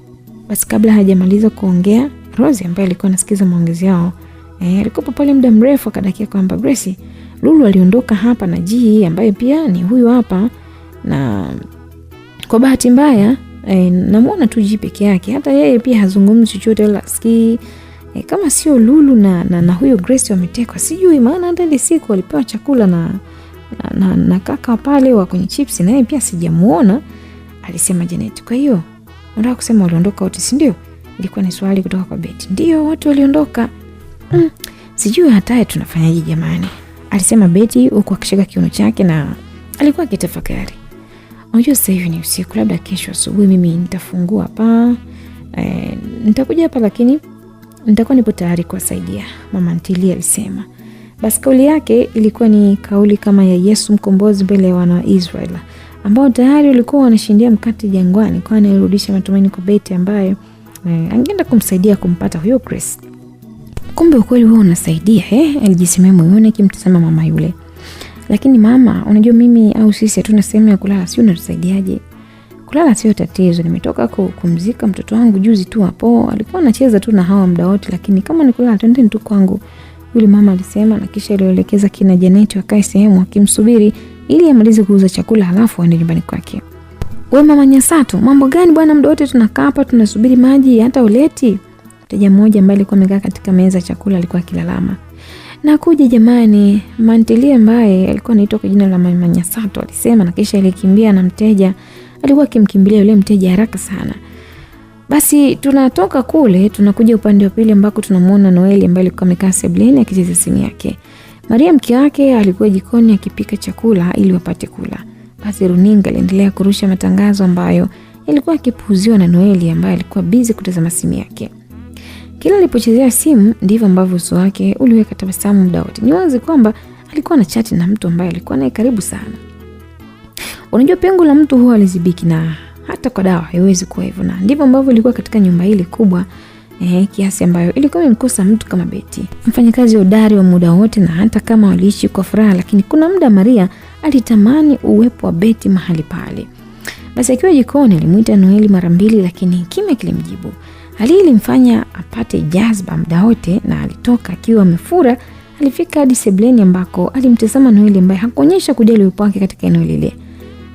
basi kabla hajamaliza kuongea, Rose ambaye alikuwa anasikiza maongezi yao alikuwa pale muda mrefu, akadakia kwamba Grace, Lulu aliondoka hapa na G ambaye pia ni huyu hapa, na kwa bahati mbaya namuona tu G peke yake, hata yeye pia hazungumzi chochote wala sikii. Kama sio Lulu na huyo Grace wametekwa, sijui, maana hata ile siku walipewa chakula na kaka pale wa kwenye chips, na yeye pia sijamuona, alisema Janet. Kwa hiyo unataka kusema waliondoka wote, si ndio? Ilikuwa ni swali kutoka kwa Betty. Ndio, wote waliondoka. Sijui hata tunafanyaje jamani, alisema Betty huku akishika kiuno chake na alikuwa akitafakari. Unajua sasa hivi ni usiku, labda kesho asubuhi mimi nitafungua hapa, nitakuja hapa, lakini nitakuwa nipo tayari kuwasaidia, mama ntilie alisema. Basi kauli yake ilikuwa ni kauli kama ya Yesu mkombozi mbele ya wana wa Israeli ambao tayari walikuwa wanashindia mkate jangwani, kwa anarudisha matumaini kwa Betty ambaye angeenda kumsaidia kumpata huyo Grace. Kumbe ukweli wewe unasaidia, alijisemea moyoni akimtazama mama yule. Lakini mama, unajua mimi au sisi hatuna sehemu ya kulala, sio unatusaidiaje? Kulala sio tatizo, nimetoka kumzika mtoto wangu juzi tu hapo, alikuwa anacheza tu na hawa muda wote, lakini kama ni kulala twendeni tu kwangu, yule mama alisema, na kisha alielekeza kina Janet wakae sehemu akimsubiri ili amalize kuuza chakula halafu aende nyumbani kwake. Wewe mama Nyasato, mambo gani bwana, muda wote tunakaa hapa tunasubiri maji hata uleti? Mteja mmoja ambaye alikuwa amekaa katika meza ya chakula alikuwa akilalama. Na kuja jamani, mama ntilie ambaye alikuwa anaitwa kwa jina la mama Nyasato alisema, na kisha alikimbia na mteja alikuwa akimkimbilia yule mteja haraka sana. Basi tunatoka kule tunakuja upande wa pili ambako tunamuona Noeli ambaye alikuwa amekaa sebuleni akicheza simu yake. Maria mke wake alikuwa jikoni akipika chakula ili wapate kula. Basi runinga iliendelea kurusha matangazo ambayo yalikuwa yakipuuziwa na Noeli ambaye alikuwa busy kutazama simu yake. Kila alipochezea simu ndivyo ambavyo uso wake uliweka tabasamu muda wote. Ni wazi kwamba alikuwa na chati na mtu ambaye alikuwa naye karibu sana. Unajua pengo la mtu huwa alizibiki, na hata kwa dawa haiwezi kuwa hivyo, na ndivyo ambavyo ilikuwa katika nyumba ile kubwa kiasi ambayo ilikuwa imemkosa mtu kama Betty, mfanyakazi hodari wa muda wote. Na hata kama waliishi kwa furaha, lakini kuna muda Maria alitamani uwepo wa Betty mahali pale. Basi akiwa jikoni alimuita Noeli mara mbili, lakini kimya kilimjibu. Hali ilimfanya apate jazba muda wote, na alitoka akiwa amefura. Alifika hadi sebuleni ambako alimtazama Noeli ambaye hakuonyesha kujali uwepo wake katika eneo lile.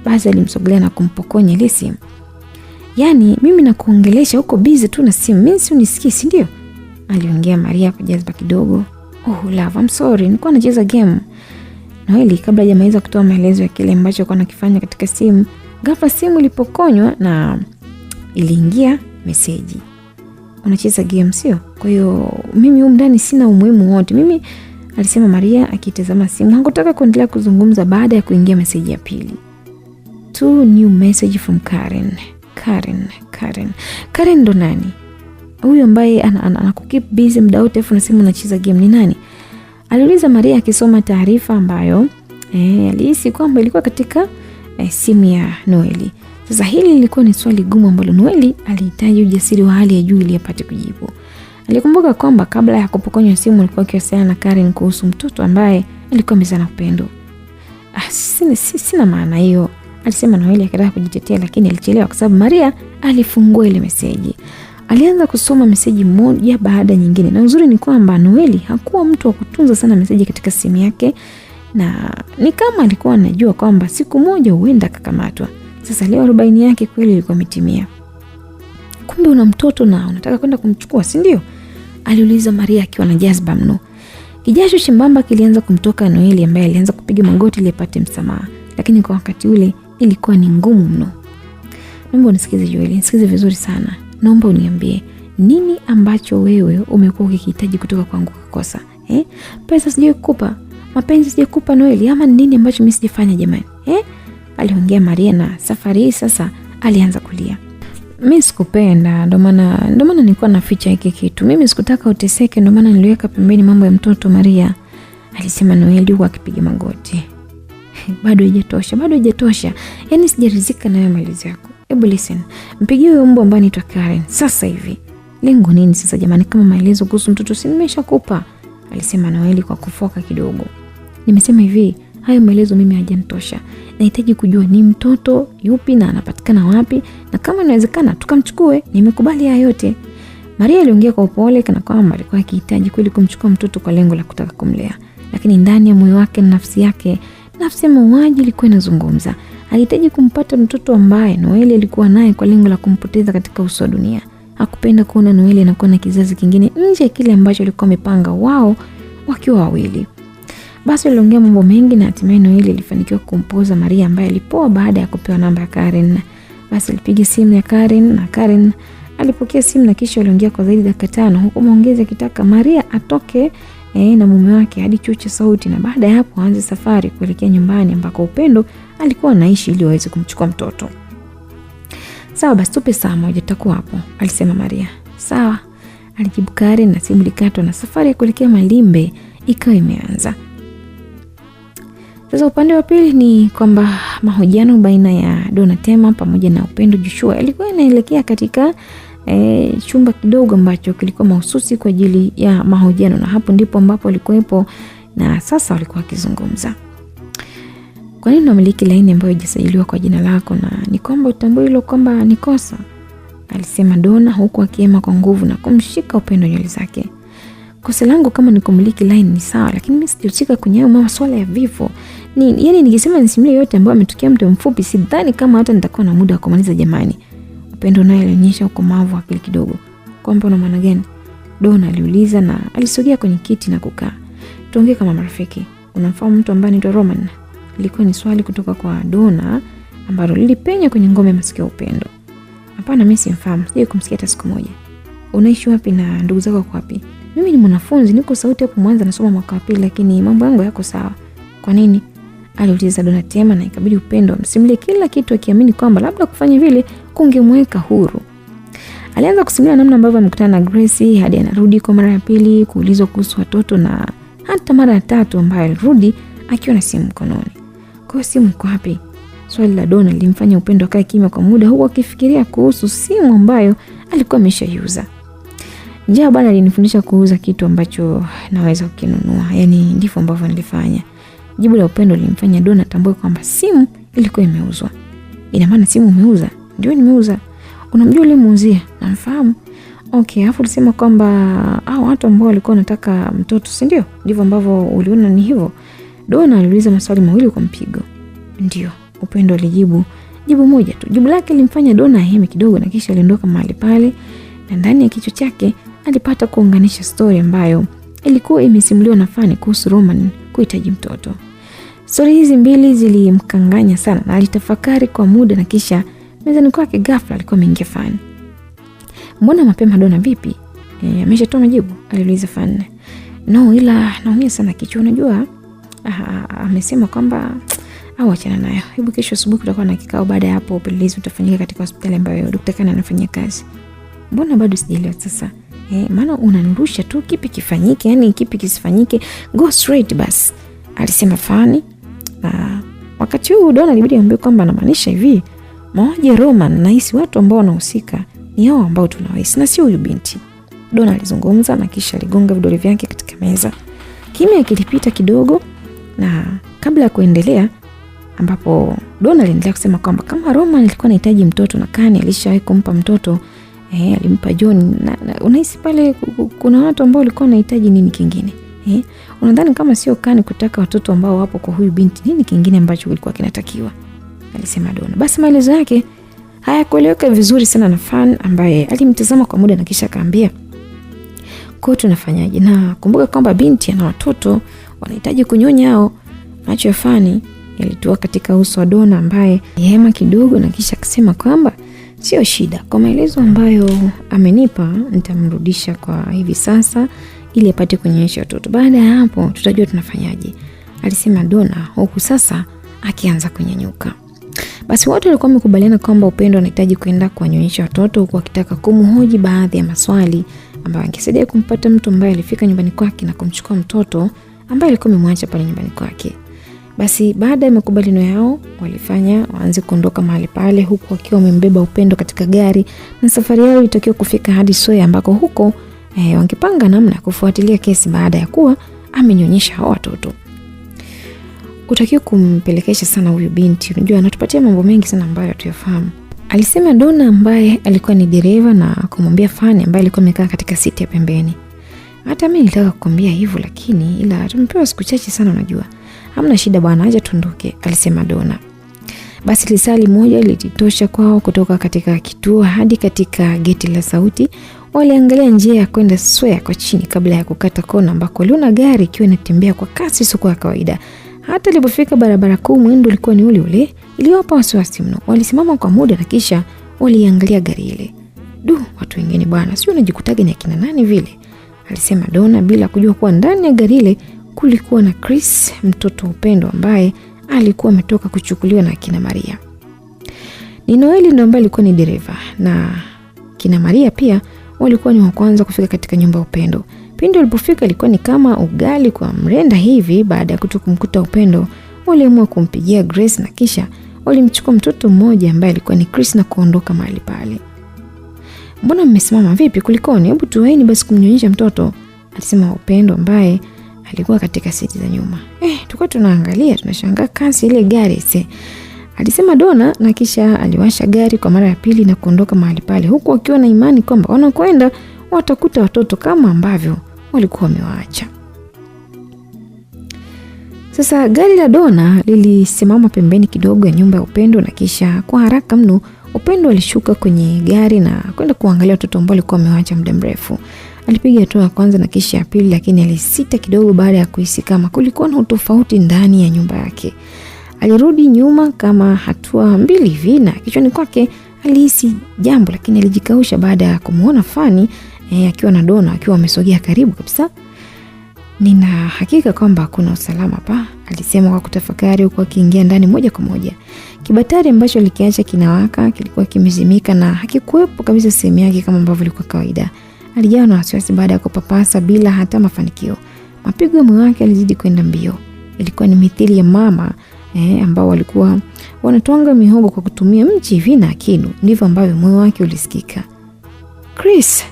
Basi alimsogelea na kumpokonya ile simu. Yaani mimi nakuongelesha huko busy tu na simu, mimi si unisikii, si ndio? Aliongea Maria kwa jazba kidogo. Oh love, I'm sorry, nilikuwa nacheza game. Noeli kabla hajamaliza kutoa maelezo ya kile ambacho alikuwa anakifanya katika simu, ghafla simu ilipokonywa na iliingia meseji. Unacheza game sio? Kwa hiyo mimi huko ndani sina umuhimu wote. Mimi, alisema Maria akitazama simu. Hakutaka kuendelea kuzungumza baada ya kuingia meseji ya pili. Two new message from Karen. Karen ndo nani? Huyu ambaye anakukeep busy muda wote afu unasema unacheza game ni nani? Aliuliza Maria akisoma taarifa ambayo alihisi kwamba ilikuwa katika simu ya Noeli. Sasa hili lilikuwa ni swali gumu ambalo Noeli alihitaji ujasiri wa hali ya juu ili apate kujibu. Alikumbuka kwamba kabla ya kupokonywa simu alikuwa akiwasiliana na Karen kuhusu mtoto ambaye alikuwa amezaa na Upendo. Sina maana hiyo, alisema Noeli akitaka kujitetea, lakini alichelewa kwa sababu Maria alifungua ile meseji. Alianza kusoma meseji moja baada nyingine. Na uzuri ni kwamba Noeli hakuwa mtu wa kutunza sana meseji katika simu yake, na ni kama alikuwa anajua kwamba siku moja huenda akakamatwa. Sasa leo 40 yake kweli ilikuwa imetimia. Kumbe una mtoto na unataka kwenda kumchukua, si ndio? Aliuliza Maria akiwa na jazba mno. Kijasho chembamba kilianza kumtoka Noeli ambaye alianza kupiga magoti ili apate msamaha, lakini kwa wakati ule ilikuwa ni ngumu mno. Naomba unisikize Joel, nisikize vizuri sana. Naomba uniambie nini ambacho wewe umekuwa ukihitaji kutoka kwangu kukosa? Pesa sije kukupa, mapenzi sije kukupa Noeli, ama nini ambacho mimi sijafanya jamani? Aliongea Maria, na safari hii sasa alianza kulia. Mimi sikupenda, ndo maana nilikuwa naficha hiki kitu. Mimi sikutaka uteseke, ndo maana niliweka pembeni mambo ya mtoto Maria, alisema Noeli huku akipiga magoti. Bado haijatosha. Yaani sijaridhika na wewe maelezo yako. Hebu listen. Mpigie huyo mbwa ambaye anaitwa Karen sasa hivi. Lengo nini sasa jamani, kama maelezo kuhusu mtoto si nimeshakupa, alisema Noeli kwa kufoka kidogo. Nimesema hivi, hayo maelezo mimi hajanitosha. Nahitaji kujua ni mtoto yupi na anapatikana wapi, na kama inawezekana tukamchukue. Nimekubali haya yote. Maria aliongea kwa upole kana kwamba alikuwa akihitaji kweli kumchukua mtoto kwa lengo la kutaka kumlea, lakini ndani ya moyo wake na nafsi yake, nafsi ya mauaji ilikuwa inazungumza. Alihitaji kumpata mtoto ambaye Noeli alikuwa naye kwa lengo la kumpoteza katika uso wa dunia. Hakupenda kuona Noeli anakuwa na kizazi kingine nje ya kile ambacho alikuwa amepanga wao wakiwa wawili. Basi aliongea mambo mengi na hatimaye Noeli alifanikiwa kumpoza Maria ambaye alipoa baada ya kupewa namba ya Karen. Basi alipiga simu ya Karen na Karen alipokea simu na kisha aliongea kwa zaidi ya dakika 5 huku muongeze akitaka Maria atoke na mume wake hadi chuo cha sauti, na baada ya hapo aanze safari kuelekea nyumbani ambako Upendo alikuwa anaishi ili aweze kumchukua mtoto. Sawa basi, tupe saa moja tutakuwa hapo, alisema Maria. Sawa, alijibu Karen na simu likatwa na safari ya kuelekea Malimbe ikawa imeanza. Sasa upande wa pili ni kwamba mahojiano baina ya Donna Tema pamoja na Upendo Joshua yalikuwa yanaelekea katika chumba kidogo ambacho kilikuwa mahususi kwa ajili ya mahojiano, na hapo ndipo ambapo walikuwepo na sasa walikuwa wakizungumza. Kwa nini unamiliki laini ambayo haijasajiliwa kwa jina lako, na ni kwamba utambue hilo kwamba ni kosa, alisema Donna huku akiema kwa nguvu na kumshika Upendo nywele zake. Kosa langu kama ni kumiliki line ni sawa, lakini mimi sijahusika kwenye masuala ya vifo. Yaani ningesema nisimulie yote ambayo ametokea muda mfupi, sidhani kama hata nitakuwa na muda wa kumaliza jamani. Upendo naye alionyesha ukomavu wa akili kidogo. Kwamba una maana gani? Donna aliuliza na alisogea kwenye kiti na kukaa. Tuongee kama marafiki. Unamfahamu mtu ambaye anaitwa Roman? Ilikuwa ni swali kutoka kwa Donna ambalo lilipenya kwenye ngome ya masikio Upendo. Hapana, mimi simfahamu. Sije kumsikia hata siku moja. Unaishi wapi na ndugu zako wako wapi? Mimi ni mwanafunzi, niko sauti hapo Mwanza nasoma mwaka wa pili, lakini mambo yangu yako sawa. Kwa nini? Aliuliza Donna Tema, na ikabidi Upendo amsimulie kila kitu akiamini kwamba labda kufanya vile kungemweka huru. Alianza kusimulia namna ambavyo amekutana na Grace hadi anarudi kwa mara ya pili kuulizwa kuhusu watoto, na hata mara ya 3 ambayo alirudi akiwa na simu mkononi. Kwa simu iko wapi? Swali la Donna lilimfanya Upendo akae kimya kwa muda huku akifikiria kuhusu simu ambayo alikuwa ameshaiuza. Njaa bwana alinifundisha kuuza kitu ambacho naweza kukinunua. Yaani ndivyo ambavyo nilifanya. Jibu la Upendo lilimfanya Donna tambue kwamba simu ilikuwa imeuzwa. Ina maana simu umeuza? Ndio nimeuza. Unamjua yule muuzia? Namfahamu. Okay, afu ulisema kwamba watu ambao walikuwa wanataka mtoto, si ndio? Ndivyo ambavyo uliona ni hivyo. Donna aliuliza maswali mawili kwa mpigo. Ndio, Upendo alijibu jibu moja tu. Jibu lake lilimfanya Donna aheme kidogo na kisha aliondoka mahali pale, na ndani ya kichwa chake alipata kuunganisha story ambayo ilikuwa imesimuliwa na Fanny kuhusu Roman kuhitaji mtoto. Stori hizi mbili zilimkanganya sana na alitafakari kwa muda, na kisha mezani kwake ghafla alikuwa ameingia Fan. Mbona mapema Donna, vipi? Ameshatoa majibu? Aliuliza Fan. No, ila naumia sana kichwa, unajua. Amesema kwamba au achana nayo. Hebu kesho asubuhi kutakuwa na kikao, baada ya hapo upelelezi utafanyika katika hospitali ambayo Dr. Khan anafanyia kazi. Mbona bado sijaelewa sasa? Maana unanirusha tu, kipi kifanyike, yani kipi kisifanyike? Go straight bas, alisema Fan. Wakati huu Donna ilibidi amwambie kwamba anamaanisha hivi, mmoja Roman na hisi watu ambao wanahusika ni hao ambao tunawahisi na sio huyu binti. Donna alizungumza na kisha aligonga vidole vyake katika meza. Kimya kilipita kidogo, na kabla ya kuendelea, ambapo Donna aliendelea kusema kwamba kama Roman alikuwa anahitaji mtoto na Khan alishawahi kumpa mtoto, alimpa John, na unahisi pale kuna watu ambao walikuwa wanahitaji nini kingine? Unadhani kama sio Khan kutaka watoto ambao wapo kwa huyu binti, nini kingine ambacho kilikuwa kinatakiwa? Alisema Donna. Basi maelezo yake hayakueleweka vizuri sana na Fan, ambaye alimtazama kwa muda na kisha akaambia, kwa tunafanyaje? Na kumbuka kwamba binti ana watoto wanahitaji kunyonya hao. Macho ya Fan yalitua katika uso wa Donna, ambaye yema kidogo na kisha akasema kwamba sio shida, kwa maelezo ambayo amenipa nitamrudisha kwa hivi sasa ili apate kunyonyesha watoto. Baada ya hapo tutajua tunafanyaje, alisema Donna, huku sasa akianza kunyanyuka. Basi wote walikuwa wamekubaliana kwamba Upendo anahitaji kwenda kuwanyonyesha watoto, huku akitaka kumhoji baadhi ya maswali ambayo angesaidia kumpata mtu ambaye alifika nyumbani kwake na kumchukua mtoto ambaye alikuwa amemwacha pale nyumbani kwake. Basi baada ya makubaliano yao, walifanya waanze kuondoka mahali pale, huku wakiwa wamembeba Upendo katika gari, na safari yao ilitakiwa kufika hadi Soya, ambako huko wangepanga namna ya kufuatilia kesi baada ya kuwa amenyonyesha hao watoto. Utakiwa kumpelekesha sana huyu binti, unajua anatupatia mambo mengi sana ambayo tuyafahamu, alisema Donna, ambaye alikuwa ni dereva, na kumwambia Fan ambaye alikuwa amekaa katika siti ya pembeni. Hata mimi nilitaka kukwambia hivyo, lakini ila tumepewa siku chache sana, unajua. Hamna shida bwana, acha tuondoke, alisema Donna. Basi lisali moja lilitosha kwao kutoka katika kituo hadi katika geti la Sauti. Waliangalia njia ya kwenda Soya kwa chini kabla ya kukata kona, ambako waliona gari ikiwa inatembea kwa kasi sio ya kawaida. Hata ilipofika barabara kuu, mwendo ulikuwa ni ule ule, iliwapa wasiwasi mno. Walisimama kwa muda na kisha waliangalia gari ile. Watu wengine bwana, sio unajikutaga ni akina nani vile, alisema Donna, bila kujua kuwa ndani ya gari ile kulikuwa na Chris, mtoto Upendo, ambaye alikuwa ametoka kuchukuliwa na kina Maria. Ni Noeli ndo ambaye alikuwa ni dereva, na kina Maria pia walikuwa ni wa kwanza kufika katika nyumba ya Upendo. Pindi walipofika ilikuwa ni kama ugali kwa mrenda hivi. Baada ya kutokumkuta Upendo, waliamua kumpigia Grace na kisha walimchukua mtoto mmoja ambaye alikuwa ni Chris na kuondoka mahali pale. Mbona mmesimama vipi, kulikoni? Hebu tuweni basi kumnyonyesha mtoto, alisema Upendo, ambaye alikuwa katika siti za nyuma. Tulikuwa tunaangalia, tunashangaa kasi ile gari alisema Donna, na kisha aliwasha gari kwa mara ya pili na kuondoka mahali pale, huku akiwa na imani kwamba wanakwenda watakuta watoto kama ambavyo walikuwa wamewaacha. Sasa gari la Donna lilisimama pembeni kidogo ya nyumba ya Upendo, na kisha kwa haraka mno Upendo alishuka kwenye gari na kwenda kuangalia watoto ambao walikuwa wamewaacha muda mrefu. Alipiga hatua ya kwanza na kisha ya pili, lakini alisita kidogo baada ya kuhisi kama kulikuwa na utofauti ndani ya nyumba yake. Alirudi nyuma kama hatua mbili hivi, na kichwani kwake alihisi jambo, lakini alijikausha baada ya kumuona Fani akiwa na Donna akiwa amesogea karibu kabisa. Nina hakika kwamba kuna usalama pa, alisema kwa kutafakari, huku akiingia ndani moja kwa moja. Kibatari ambacho alikiacha kinawaka kilikuwa kimezimika na hakikuwepo kabisa sehemu yake kama ambavyo ilikuwa kawaida. Alijawa na wasiwasi baada ya kupapasa bila hata mafanikio. Mapigo ya moyo wake yalizidi kwenda mbio. Ilikuwa ni mithili ya mama ambao walikuwa wanatwanga mihogo kwa kutumia mchi hivi na kinu. Ndivyo ambavyo moyo wake ulisikika. Chris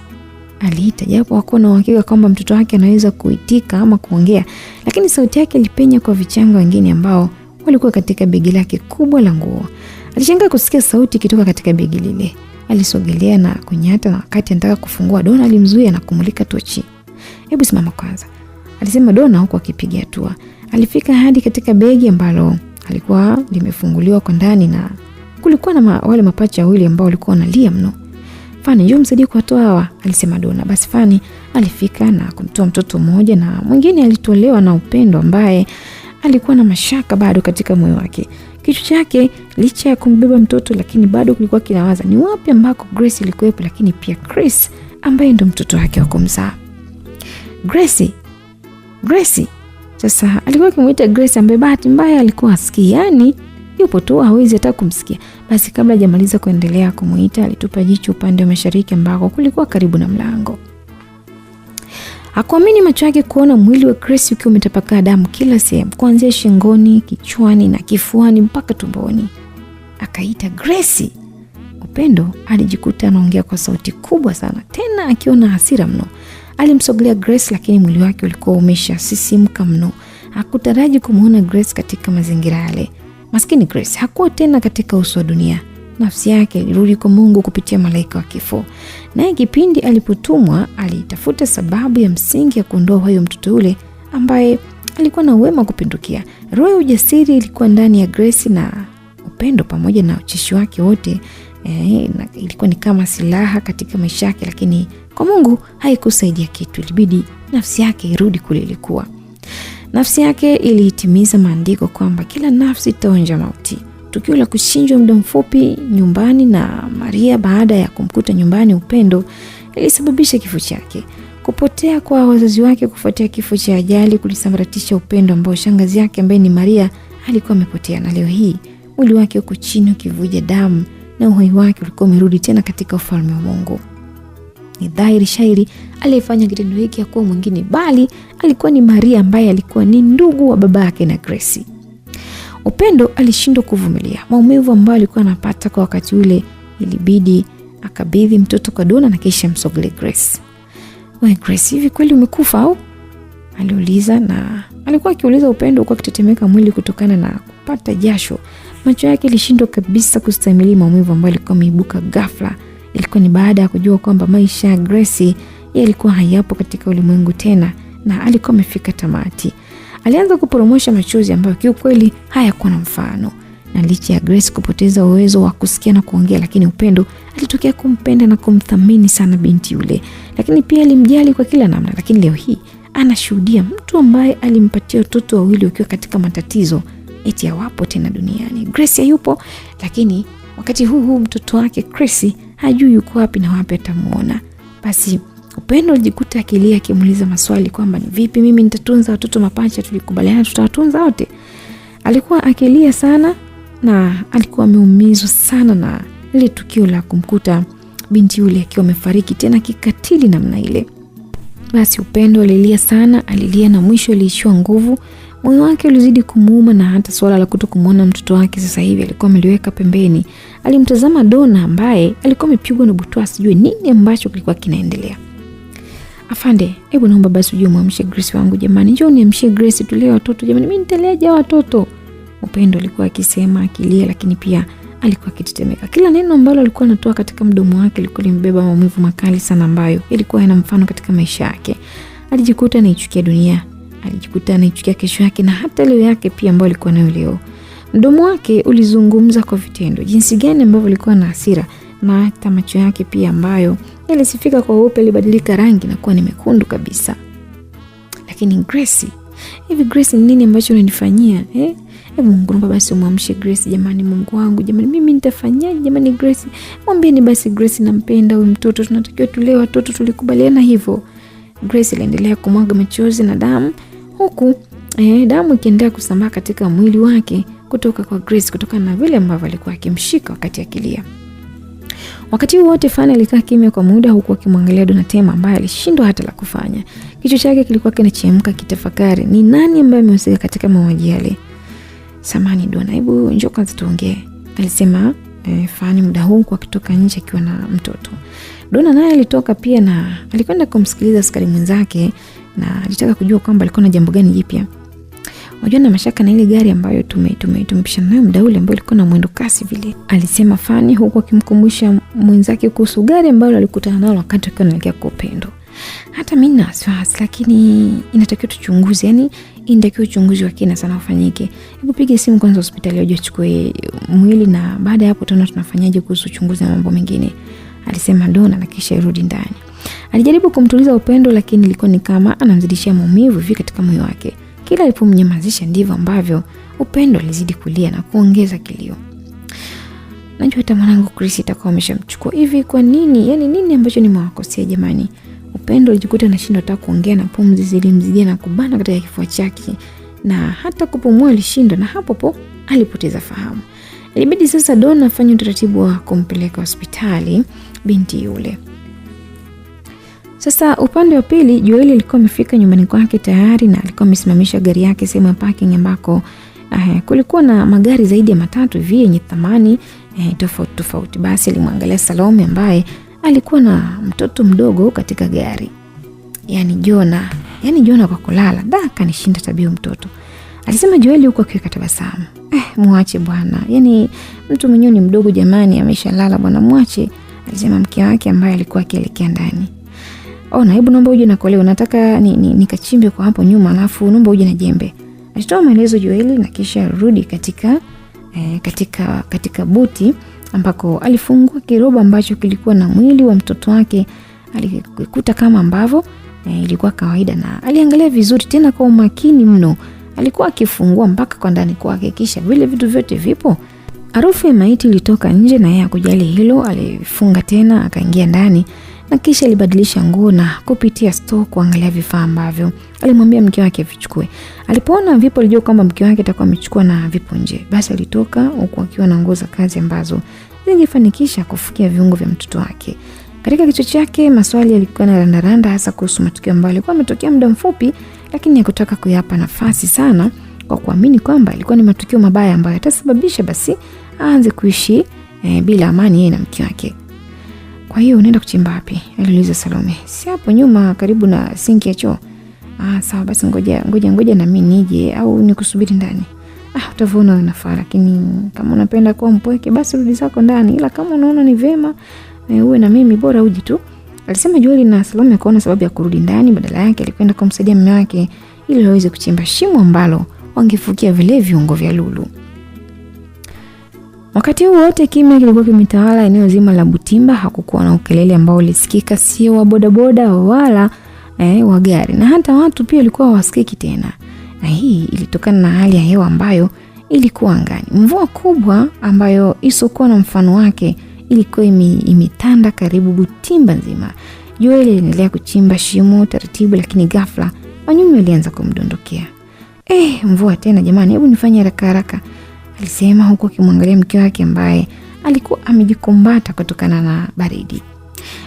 aliita, japo hakuwa na uhakika kwamba mtoto wake anaweza kuitika ama kuongea, lakini sauti yake ilipenya kwa vichanga wengine ambao walikuwa katika begi lake kubwa la nguo. Alishangaa kusikia sauti ikitoka katika begi lile. Alisogelea na kunyata, na wakati anataka kufungua, Donna alimzuia na kumulika tochi. Hebu simama kwanza, alisema Donna huku akipiga hatua. Alifika hadi katika begi ambalo alikuwa limefunguliwa kwa ndani, na kulikuwa na wale mapacha wawili ambao walikuwa wanalia mno. Fani, njoo msaidie kuwatoa hawa, alisema Donna. Basi Fani alifika na kumtoa mtoto mmoja, na mwingine alitolewa na Upendo, ambaye alikuwa na mashaka bado katika moyo wake. Kichwa chake licha ya kumbeba mtoto, lakini bado kulikuwa kinawaza ni wapi ambako Grace ilikuwepo, lakini pia Chris ambaye ndo mtoto wake wa kumzaa. Grace. Sasa alikuwa akimuita Grace ambaye bahati mbaya alikuwa asikii, yani yupo tu hawezi hata kumsikia. Basi kabla hajamaliza kuendelea kumuita, alitupa jicho upande wa mashariki ambako kulikuwa karibu na mlango. Hakuamini macho yake kuona mwili wa Grace ukiwa umetapakaa damu kila sehemu, kuanzia shingoni, kichwani na kifuani mpaka tumboni. Akaita Grace. Upendo alijikuta anaongea kwa sauti kubwa sana, tena akiwa na hasira mno. Alimsogelea Grace, lakini mwili wake ulikuwa umeshasisimka mno. Hakutaraji kumuona Grace katika mazingira yale. Maskini Grace hakuwa tena katika uso wa dunia. Nafsi yake ilirudi kwa Mungu kupitia malaika wa kifo. Naye kipindi alipotumwa, alitafuta sababu ya msingi ya kuondoa huyo mtoto yule ambaye alikuwa na wema kupindukia. Roho ya ujasiri ilikuwa ndani ya Grace, na upendo pamoja na ucheshi wake wote ilikuwa ni kama silaha katika maisha yake, lakini kwa Mungu haikusaidia kitu. Ilibidi nafsi yake irudi kule ilikuwa. Nafsi yake ilihitimiza maandiko kwamba kila nafsi itaonja mauti. Tukio la kuchinjwa muda mfupi nyumbani na Maria baada ya kumkuta nyumbani Upendo ilisababisha kifo chake. Kupotea kwa wazazi wake kufuatia kifo cha ajali kulisambaratisha Upendo ambao shangazi yake ambaye ni Maria alikuwa amepotea, na leo hii mwili wake uko chini ukivuja damu na uhai wake ulikuwa umerudi tena katika ufalme wa Mungu. Ni dhahiri shairi aliyefanya kitendo hiki hakuwa mwingine bali alikuwa ni Maria ambaye alikuwa ni ndugu wa baba yake na Grace. Upendo alishindwa kuvumilia maumivu ambayo alikuwa anapata kwa wakati ule. Ilibidi akabidhi mtoto kwa Donna na kisha msogelee Grace. "Wewe Grace, hivi kweli umekufa au?" aliuliza, na alikuwa akiuliza Upendo kwa kutetemeka mwili kutokana na kupata jasho. Macho yake ilishindwa kabisa kustahimili maumivu ambayo yalikuwa yameibuka ghafla. Ilikuwa ni baada ya kujua kwamba maisha ya Grace yalikuwa hayapo katika ulimwengu tena na alikuwa amefika tamati. Alianza kuporomosha machozi ambayo kiukweli hayakuwa na mfano. Na licha ya Grace kupoteza uwezo wa kusikia na kuongea, lakini Upendo alitokea kumpenda na kumthamini sana binti yule. Lakini pia alimjali kwa kila namna. Lakini leo hii anashuhudia mtu ambaye alimpatia watoto wawili wakiwa katika matatizo eti hawapo tena duniani. Grace hayupo, lakini wakati huu mtoto wake Chris hajui yuko wapi na wapi atamuona. Basi Upendo alijikuta akilia akimuuliza maswali kwamba ni vipi mimi nitatunza watoto mapacha, tulikubaliana tutawatunza wote. Alikuwa akilia sana na alikuwa ameumizwa sana na ile tukio la kumkuta binti yule akiwa amefariki tena kikatili namna ile. Basi Upendo alilia sana, alilia na mwisho aliishiwa nguvu. Moyo wake ulizidi kumuuma na hata swala la kutokumuona mtoto wake sasa hivi alikuwa ameliweka pembeni. Alimtazama Donna ambaye alikuwa amepigwa na butwaa, sijui nini ambacho kilikuwa kinaendelea. "Afande, hebu naomba basi uje muamshe Grace wangu jamani. Njoo niamshe Grace tulee watoto jamani. Mimi nitaleaje watoto?" Upendo alikuwa akisema akilia, lakini pia alikuwa akitetemeka. Kila neno ambalo alikuwa anatoa katika mdomo wake lilikuwa limebeba maumivu makali sana ambayo yalikuwa yana mfano katika maisha yake. Alijikuta anaichukia dunia, alijikuta anaichukia kesho yake na hata leo yake pia ambayo alikuwa nayo leo. Mdomo wake ulizungumza kwa vitendo jinsi gani ambavyo alikuwa na hasira, na hata macho yake pia ambayo yalisifika kwa weupe libadilika rangi na kuwa ni mekundu kabisa. Lakini Grace, hivi Grace, nini ambacho unanifanyia? Hebu Mungu naomba basi umwamshe Grace jamani, Mungu wangu jamani, mimi nitafanyaje jamani Grace? Mwambieni basi Grace nampenda huyu mtoto, tunatakiwa tulee watoto, tulikubaliana hivyo. Grace aliendelea kumwaga machozi na damu, huku damu ikiendelea kusambaa katika mwili wake kutoka kwa Grace kutokana na vile ambavyo alikuwa akimshika wakati akilia. Wakati wote Fanny alikaa kimya kwa muda huku akimwangalia Donatella ambaye alishindwa hata la kufanya. Kichwa chake kilikuwa kinachemka kitafakari ni nani ambaye amehusika katika mauaji yale. "Samahani Donna, hebu njoo kwanza tuongee," alisema Fanny muda huu kwa kutoka nje akiwa na mtoto. Donna naye alitoka pia na alikwenda kumsikiliza askari mwenzake na alitaka kujua kwamba alikuwa na jambo gani jipya. "Unajua na mashaka na ile gari ambayo tumepishana nayo muda ule ambayo ilikuwa na mwendo kasi vile," alisema Fanny huku akimkumbusha mwenzake kuhusu gari ambalo alikutana nalo wakati akiwa anaelekea kwa Upendo. "Hata mimi na wasiwasi, lakini inatakiwa tuchunguze, yani inatakiwa uchunguzi wa kina sana ufanyike. Hebu piga simu kwanza hospitali waje wachukue mwili na baada ya hapo tunafanyaje kuhusu uchunguzi na mambo mengine," alisema Donna na kisha irudi ndani. Alijaribu kumtuliza Upendo, lakini ilikuwa ni kama anamzidishia maumivu hivi katika moyo wake. Kila alipomnyamazisha ndivyo ambavyo Upendo alizidi kulia na kuongeza kilio. Najua hata mwanangu Chris itakuwa ameshamchukua. Hivi kwa nini? Yaani nini ambacho nimewakosea jamani? Upendo alijikuta anashindwa hata kuongea na pumzi zilimzidia na kubana katika kifua chake na hata kupumua alishindwa, na hapo alipoteza fahamu. Ilibidi sasa Donna afanye utaratibu wa kumpeleka hospitali binti yule. Sasa upande wa pili, Joel alikuwa amefika nyumbani kwake tayari na alikuwa amesimamisha gari yake sehemu ya parking ambako kulikuwa na magari zaidi ya 3 hivi yenye thamani tofauti. Basi alimwangalia Salome ambaye alikuwa na mtoto mdogo katika gari. Yaani Jona kwa kulala, kanishinda tabia mtoto. Alisema Joel huko akiweka tabasamu. Muache bwana. Yaani mtu mwenyewe ni mdogo jamani, ameshalala bwana, muache. Alisema mke wake ambaye alikuwa akielekea ndani. Na hebu naomba uje na koleo, nataka nikachimbe kwa hapo nyuma, alafu naomba uje na jembe. Alitoa maelezo Joel na kisha rudi katika buti ambako alifungua kiroba ambacho kilikuwa na mwili wa mtoto wake. Alikuta kama ambavyo ilikuwa kawaida na aliangalia vizuri tena kwa umakini mno. Alikuwa akifungua mpaka kwa ndani kwake, kisha vile vitu vyote vipo. Harufu ya maiti ilitoka nje na yeye hakujali hilo, alifunga tena akaingia ndani na kisha alibadilisha nguo na kupitia store kuangalia vifaa ambavyo alimwambia mke wake vichukue. Alipoona vipo alijua kwamba mke wake atakuwa amechukua na vipo nje. Basi alitoka huku akiwa na nguo za kazi ambazo zingefanikisha kufikia viungo vya mtoto wake. Katika kichwa chake maswali yalikuwa na randaranda, hasa kuhusu matukio ambayo yalikuwa yametokea muda mfupi, lakini hakutaka kuyapa nafasi sana kwa kuamini kwamba ilikuwa ni matukio mabaya ambayo yatasababisha basi aanze kuishi bila amani yeye na mke wake. Kwa hiyo unaenda kuchimba wapi? Aliuliza Salome. Si hapo nyuma karibu na sinki ya choo. Sawa basi ngoja na mimi nije au nikusubiri ndani. Utavuna unafaa, lakini kama unapenda kuwa mpweke basi rudi zako ndani, ila kama unaona ni vema uwe na mimi bora uje tu. Alisema Joel na Salome akaona sababu ya kurudi ndani, badala yake alikwenda kumsaidia mume wake ili aweze kuchimba shimo ambalo wangefukia vile viungo vya Lulu. Wakati huo wote kimya kilikuwa kimetawala eneo zima la Butimba. Hakukuwa na ukelele ambao ulisikika, sio wa bodaboda wala wa gari, na hata watu pia walikuwa hawasikiki tena. Na hii ilitokana na hali ya hewa ambayo ilikuwa angani. Mvua kubwa ambayo isokuwa na mfano wake ilikuwa imetanda karibu Butimba nzima. Joel aliendelea kuchimba shimo taratibu, lakini ghafla manyunyu yalianza kumdondokea. Mvua tena jamani, hebu nifanye haraka, alisema huku akimwangalia mke wake ambaye alikuwa amejikumbata kutokana na baridi.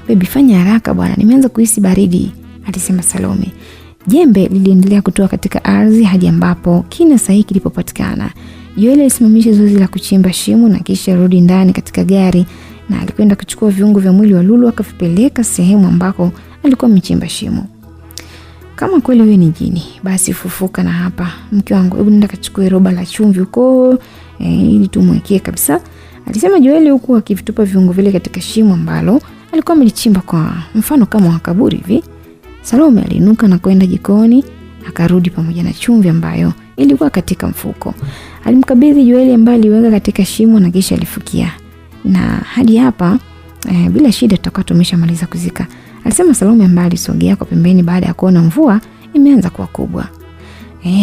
Baby, fanya haraka bwana, nimeanza kuhisi baridi, alisema Salome. Jembe liliendelea kutoa katika ardhi hadi ambapo kina sahihi kilipopatikana. Joel alisimamisha zoezi la kuchimba shimo na kisha rudi ndani katika gari na alikwenda kuchukua viungo vya mwili wa Lulu akavipeleka sehemu ambako alikuwa amechimba shimo. Kama kweli wewe ni jini, basi fufuka na hapa mke wangu, hebu nenda kachukue roba la chumvi huko ili tumwekee kabisa, alisema Joel huku akivitupa viungo vile katika shimo ambalo alikuwa amelichimba kwa mfano kama kaburi hivi. Salome aliinuka na kwenda jikoni, akarudi pamoja na chumvi ambayo ilikuwa katika mfuko. Alimkabidhi Joel ambaye aliweka katika shimo na kisha alifukia. Na hadi hapa bila shida tutakuwa tumeshamaliza kuzika, alisema Salome ambaye alisogea kwa pembeni baada ya kuona mvua imeanza kuwa kubwa.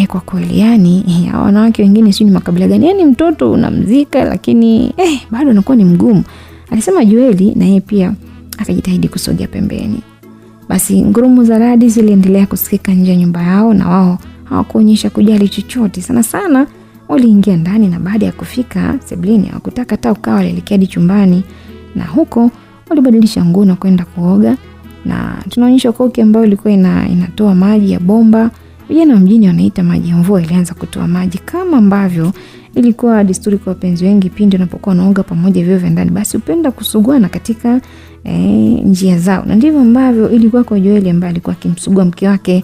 Kwa kweli yani wanawake wengine sio ni makabila gani, yani mtoto unamzika lakini bado anakuwa ni mgumu, alisema Joel na yeye pia akajitahidi kusogea pembeni. Basi ngurumo za radi ziliendelea kusikika nje ya nyumba yao na wao hawakuonyesha kujali chochote. Sana waliingia ndani na baada ya kufika sebuleni hawakutaka hata ukawa, walielekea chumbani na huko walibadilisha nguo na kwenda kuoga. Na tunaonyesha koki ambayo ilikuwa inatoa maji ya bomba. Vijana wa mjini wanaita maji ya mvua, ilianza kutoa maji kama ambavyo ilikuwa desturi kwa wapenzi wengi pindi wanapokuwa wanaoga pamoja vyoo vya ndani, basi upenda kusuguana katika njia zao. Na ndivyo ambavyo ilikuwa kwa Joel ambaye alikuwa akimsugua mke wake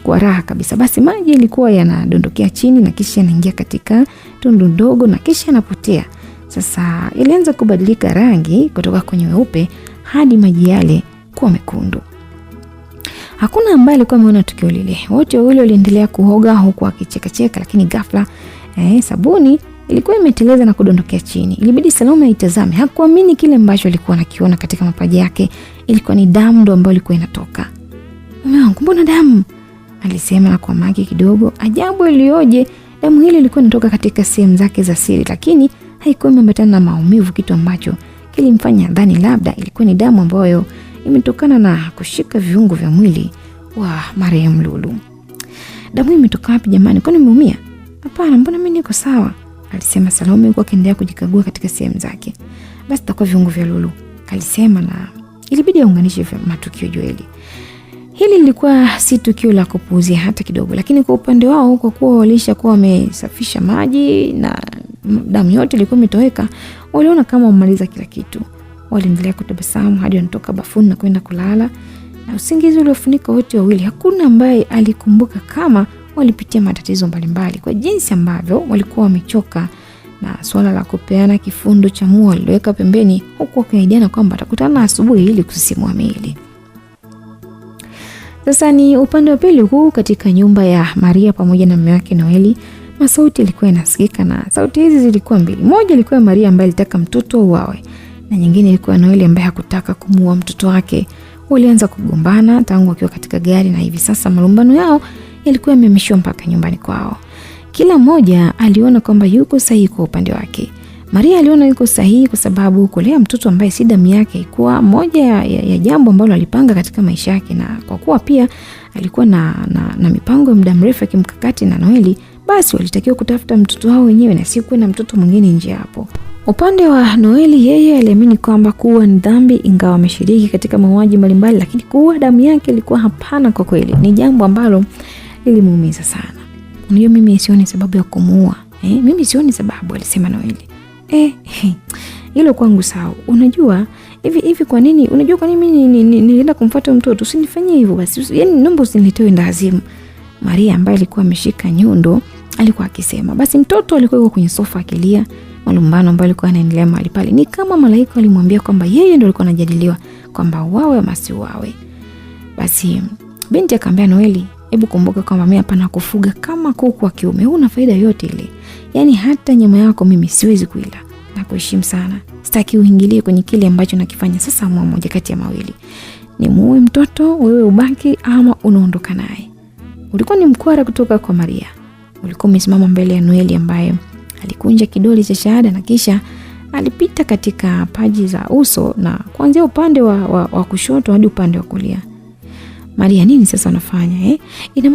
kwa raha kabisa. Basi maji ilikuwa yanadondokea chini na kisha yanaingia katika tundu ndogo na kisha yanapotea. Sasa ilianza kubadilika rangi kutoka kwenye weupe hadi maji yale kuwa mekundu. Hakuna ambaye alikuwa ameona tukio lile. Wote wawili waliendelea kuoga huku akicheka, lakini ghafla sabuni ilikuwa imeteleza na kudondokea chini. Ilibidi Salome aitazame. Hakuamini kile ambacho alikuwa anakiona katika mapaji yake. Ilikuwa ni damu ndo ambayo ilikuwa inatoka. Mume wangu, mbona damu? alisema kwa maki kidogo. Ajabu iliyoje! Damu hili ilikuwa inatoka katika sehemu zake za siri, lakini haikuwa imeambatana na maumivu, kitu ambacho kilimfanya dhani labda ilikuwa ni damu ambayo imetokana na kushika viungo vya mwili wa marehemu Lulu. Damu imetoka wapi jamani? Kwani umeumia? Hapana, mbona mimi niko sawa, alisema Salome huku akiendelea kujikagua katika sehemu zake. Basi takuwa viungo vya Lulu, alisema, na ilibidi aunganishe matukio Joeli. Hili lilikuwa si tukio la kupuuzia hata kidogo, lakini kwa upande wao, kwa kuwa walishakuwa wamesafisha maji na damu yote ilikuwa imetoweka, waliona kama wamaliza kila kitu. Waliendelea kutabasamu hadi wanatoka bafuni na kwenda kulala, na usingizi uliofunika wote wawili. Hakuna ambaye alikumbuka kama walipitia matatizo mbalimbali kwa jinsi ambavyo walikuwa wamechoka, na swala la kupeana kifundo cha mua waliweka pembeni, huku wakiahidiana kwamba watakutana asubuhi ili kusisimua miili. Sasa ni upande wa pili huu katika nyumba ya Maria pamoja na mume wake Noeli. Masauti ilikuwa inasikika, na sauti hizi zilikuwa mbili. Moja ilikuwa Maria ambaye alitaka mtoto auawe, na nyingine ilikuwa Noeli ambaye hakutaka kumuua mtoto wake. Walianza kugombana tangu wakiwa katika gari, na hivi sasa malumbano yao yalikuwa yamemishwa mpaka nyumbani kwao. Kila mmoja aliona kwamba yuko sahihi kwa upande wake. Maria aliona yuko sahihi kwa sababu kulea mtoto ambaye si damu yake ilikuwa moja ya jambo ambalo alipanga katika maisha yake, na kwa kuwa pia alikuwa na mipango ya muda mrefu ya kimkakati na Noeli, basi walitakiwa kutafuta mtoto wao wenyewe na si kuwa na mtoto mwingine nje hapo. Upande wa Noeli, yeye aliamini kwamba kuwa ni dhambi, ingawa ameshiriki katika mauaji mbalimbali, lakini kuwa damu yake ilikuwa hapana. Kwa kweli ni jambo ambalo lilimuumiza sana. Unajua, mimi sioni sababu ya kumuua. Mimi sioni sababu, alisema Noeli. Hilo kwangu sawa. Unajua hivi kwa nini? Unajua kwa nini mimi nilienda kumfuata mtoto? Usinifanyie hivyo basi. Yaani naomba usinitoe ndazimu. Maria ambaye alikuwa ameshika nyundo alikuwa akisema. Basi mtoto alikuwa yuko kwenye sofa akilia. Malumbano ambayo alikuwa yanaendelea mahali pale ni kama malaika alimwambia kwamba yeye ndio alikuwa anajadiliwa kwamba wawe ama si wawe. Basi binti akamwambia Noeli, hebu kumbuka kwamba mimi hapa nakufuga kama kuku wa kiume. Huna faida yote ile. Yaani hata nyama yako mimi siwezi kuila. Na kuheshimu sana. Sitaki uingilie kwenye kile ambacho nakifanya. Sasa amua moja kati ya mawili. Ni muue mtoto, wewe ubaki, ama unaondoka naye. Ulikuwa ni mkwara kutoka kwa Maria. Ulikuwa umesimama mbele ya Noeli ambaye alikunja kidole cha shahada na kisha alipita katika paji za uso na kuanzia upande wa kushoto hadi upande wa kulia. Maria, nini sasa unafanya? Ina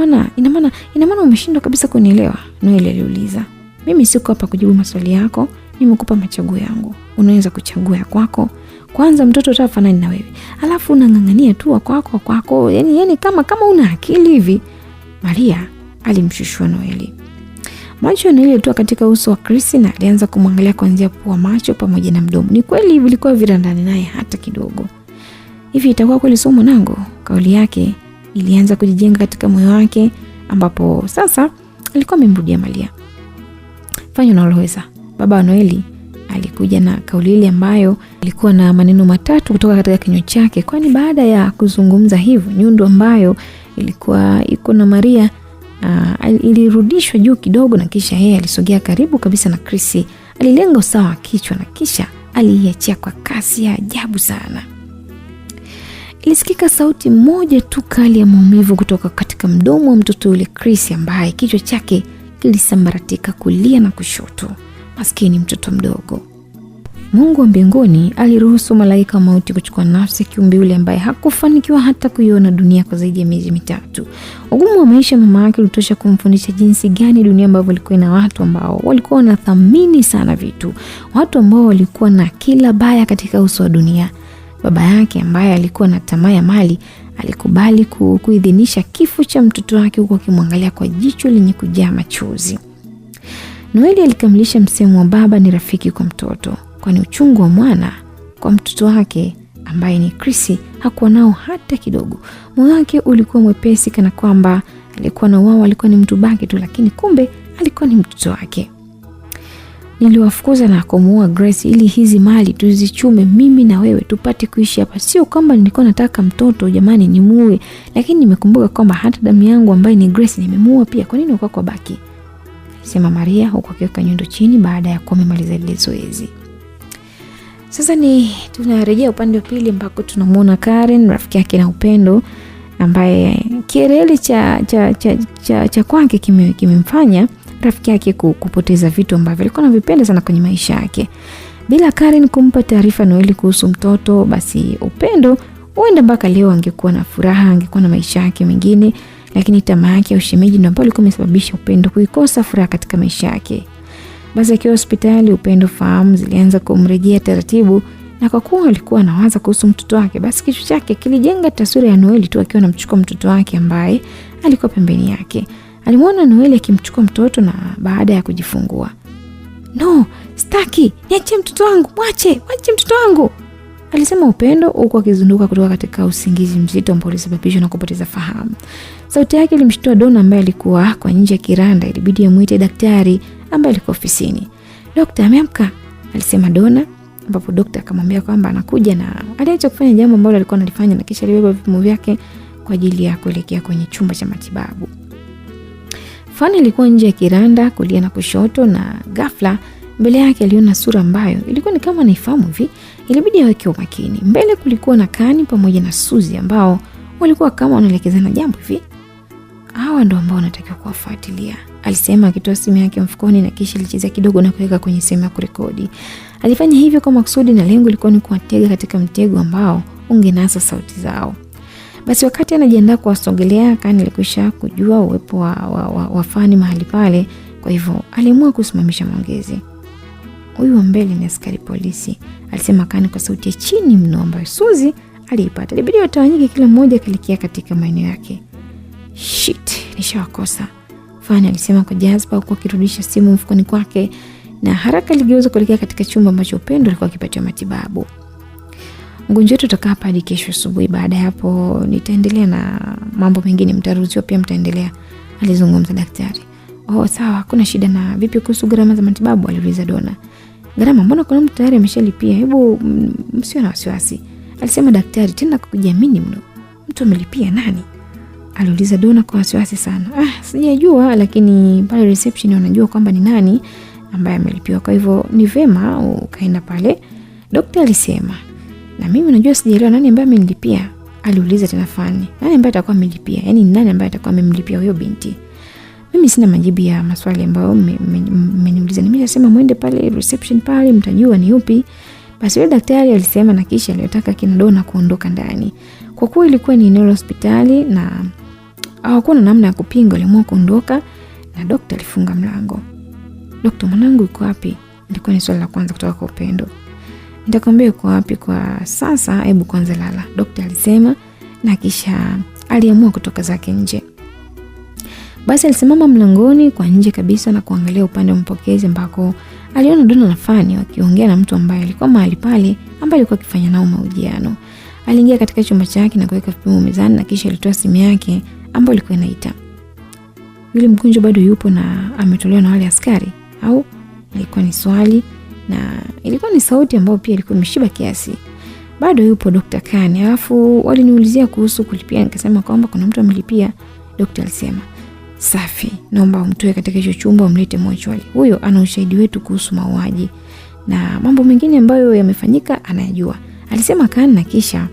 maana umeshindwa kabisa kunielewa? Noeli aliuliza. Mimi siko hapa kujibu maswali yako, nimekupa machaguo yangu. Unaweza kuchagua ya kwako. Kwanza mtoto atafanana na wewe. Alafu unang'ang'ania tu kwako. Yaani kama una akili hivi. Maria alimshushua Noeli. Macho ya Noeli yalitoka katika uso wa Chris na alianza kumwangalia kuanzia pua, macho pamoja na mdomo. Ni kweli vilikuwa virandani naye hata kidogo. Hivi itakuwa kweli somo mwanangu? Kauli yake ilianza kujijenga katika moyo wake, ambapo sasa alikuwa amemrudia Maria. Fanya unaloweza. Baba wa Noeli alikuja na kauli ile ambayo ilikuwa na maneno matatu kutoka katika kinywa chake, kwani baada ya kuzungumza hivyo, nyundo ambayo ilikuwa iko na Maria ilirudishwa juu kidogo, na kisha yeye alisogea karibu kabisa na Chris. Alilenga usawa wa kichwa na kisha aliiachia kwa kasi ya ajabu sana. Ilisikika sauti moja tu kali ya maumivu kutoka katika mdomo wa mtoto yule Chris, ambaye kichwa chake kilisambaratika kulia na kushoto. Maskini mtoto mdogo. Mungu wa mbinguni aliruhusu malaika wa mauti kuchukua nafsi kiumbe yule ambaye hakufanikiwa hata kuiona dunia kwa zaidi ya miezi mitatu. Ugumu wa maisha mama yake ulitosha kumfundisha jinsi gani dunia ambavyo ilikuwa na watu ambao walikuwa wanathamini sana vitu, watu ambao walikuwa na kila baya katika uso wa dunia. Baba yake ambaye alikuwa na tamaa ya mali alikubali kuidhinisha kifo cha mtoto wake, huko akimwangalia kwa jicho lenye kujaa machozi. Noeli alikamilisha msemo wa baba ni rafiki kwa mtoto, kwani uchungu wa mwana kwa mtoto wake ambaye ni Chris hakuwa nao hata kidogo. Moyo wake ulikuwa mwepesi kana kwamba alikuwa na wao alikuwa ni mtu baki tu, lakini kumbe alikuwa ni mtoto wake. Niliwafukuza na kumuua Grace ili hizi mali tuzichume mimi na wewe tupate kuishi hapa. Sio kwamba nilikuwa nataka mtoto jamani nimuue, lakini nimekumbuka kwamba hata damu yangu ambaye ni Grace nimemuua pia. Kwa nini kwa baki? Sema Maria huko akiweka nyundo chini baada ya kumaliza ile zoezi. Sasa tunarejea upande wa pili ambako tunamuona Karen, rafiki yake na Upendo, ambaye kielele cha kwake kimemfanya rafiki yake kupoteza vitu ambavyo alikuwa anavipenda sana kwenye maisha yake. Bila Karen kumpa taarifa Noeli kuhusu mtoto, basi Upendo huenda mpaka leo angekuwa na furaha, angekuwa na maisha yake mengine, lakini tamaa yake ya ushemeji ndio ambayo ilikuwa imesababisha Upendo kuikosa furaha katika maisha yake. Basi akiwa hospitali, Upendo fahamu zilianza kumrejea taratibu, na kwa kuwa alikuwa anawaza kuhusu mtoto wake, basi kichwa chake kilijenga taswira ya Noeli tu akiwa anamchukua mtoto wake ambaye alikuwa pembeni yake. Alimwona Noeli akimchukua mtoto na baada ya kujifungua. "No, staki, niache mtoto wangu, mwache mtoto wangu," alisema Upendo huku akizunduka kutoka katika usingizi mzito ambao ulisababishwa na kupoteza fahamu. Sauti yake ilimshtua Donna ambaye alikuwa kwa nje ya kiranda. Ilibidi amuite daktari ambaye alikuwa ofisini. "Daktari ameamka," alisema Donna, ambapo daktari akamwambia kwamba anakuja, na aliacha kufanya jambo ambalo alikuwa analifanya na kisha alibeba vipimo vyake kwa ajili ya kuelekea kwenye chumba cha matibabu. Fani ilikuwa nje ya kiranda kulia na kushoto, na ghafla mbele yake aliona sura ambayo ilikuwa ni kama anaifahamu hivi. Ilibidi aweke umakini. Mbele kulikuwa na Kani pamoja na Suzi ambao walikuwa kama wanaelekezana jambo hivi. "Hawa ndio ambao wanatakiwa kuwafuatilia," alisema akitoa simu yake mfukoni na kisha alicheza kidogo na kuweka kwenye simu ya kurekodi. Alifanya hivyo kwa makusudi na lengo lilikuwa ni kuwatega katika mtego ambao ungenasa sauti zao. Basi wakati anajiandaa kuwasogelea, Kani alikwisha kujua uwepo wa Fani mahali pale, kwa hivyo aliamua kusimamisha maongezi. "Huyu wa mbele ni askari polisi," alisema Kani kwa sauti ya chini mno ambayo Suzi aliipata. Ilibidi watawanyike, kila mmoja akielekea katika maeneo yake. "Shit, nishawakosa," Fani alisema kwa jazba huku akirudisha simu mfukoni kwake, na haraka aligeuza kuelekea katika chumba ambacho Upendo alikuwa akipatiwa matibabu. "Mgonjwa wetu atakaa hadi kesho asubuhi. Baada ya hapo nitaendelea na mambo mengine, mtaruhusiwa pia mtaendelea," alizungumza daktari. "Oh, sawa, hakuna shida. Na vipi kuhusu gharama za matibabu?" aliuliza Donna. "Gharama? Mbona kuna mtu tayari ameshalipia? Hebu msiwe na wasiwasi," alisema daktari tena kwa kujiamini mno. "Mtu amelipia? Nani?" aliuliza Donna kwa wasiwasi sana. "Sijajua, lakini pale reception wanajua kwamba ni nani ambaye amelipiwa, kwa hivyo ni vema ukaenda pale," daktari alisema. "Na mimi najua sijaelewa, nani ambaye amenilipia?" aliuliza tena Fani. "Nani ambaye atakuwa amelipia? Yaani nani ambaye atakuwa amemlipia huyo binti?" "Mimi sina majibu ya maswali ambayo mmeniuliza. Nimeshasema muende pale reception pale mtajua ni yupi." Basi yule daktari alisema, na kisha aliyotaka kina Donna kuondoka ndani. Kwa kuwa ilikuwa ni eneo la hospitali na hawakuwa na namna ya kupinga, waliamua kuondoka na daktari alifunga mlango. "Daktari, mwanangu yuko wapi?" ilikuwa ni swali la kwanza kutoka kwa Upendo. "Nitakwambia yuko wapi kwa sasa, hebu kwanza lala," daktari alisema, na kisha aliamua kutoka zake nje. Basi alisimama mlangoni kwa nje kabisa na kuangalia upande wa mpokezi ambako aliona Donna na Fani wakiongea na mtu ambaye alikuwa mahali pale, ambaye alikuwa akifanya nao mahojiano. Aliingia katika chumba chake na kuweka vipimo mezani, na kisha alitoa simu yake ambayo ilikuwa inaita. "Yule mgonjwa bado yupo na ametolewa na wale askari au?" ilikuwa ni swali, na ilikuwa ni sauti ambayo pia ilikuwa imeshiba kiasi. "Bado yupo Dr. Kani, alafu waliniulizia kuhusu kulipia, nikasema kwamba kuna mtu amelipia," daktari alisema. "Safi, naomba umtoe katika hicho chumba umlete mochwali. Huyo ana ushahidi wetu kuhusu mauaji na mambo mengine ambayo yamefanyika anayajua," alisema Kani, na kisha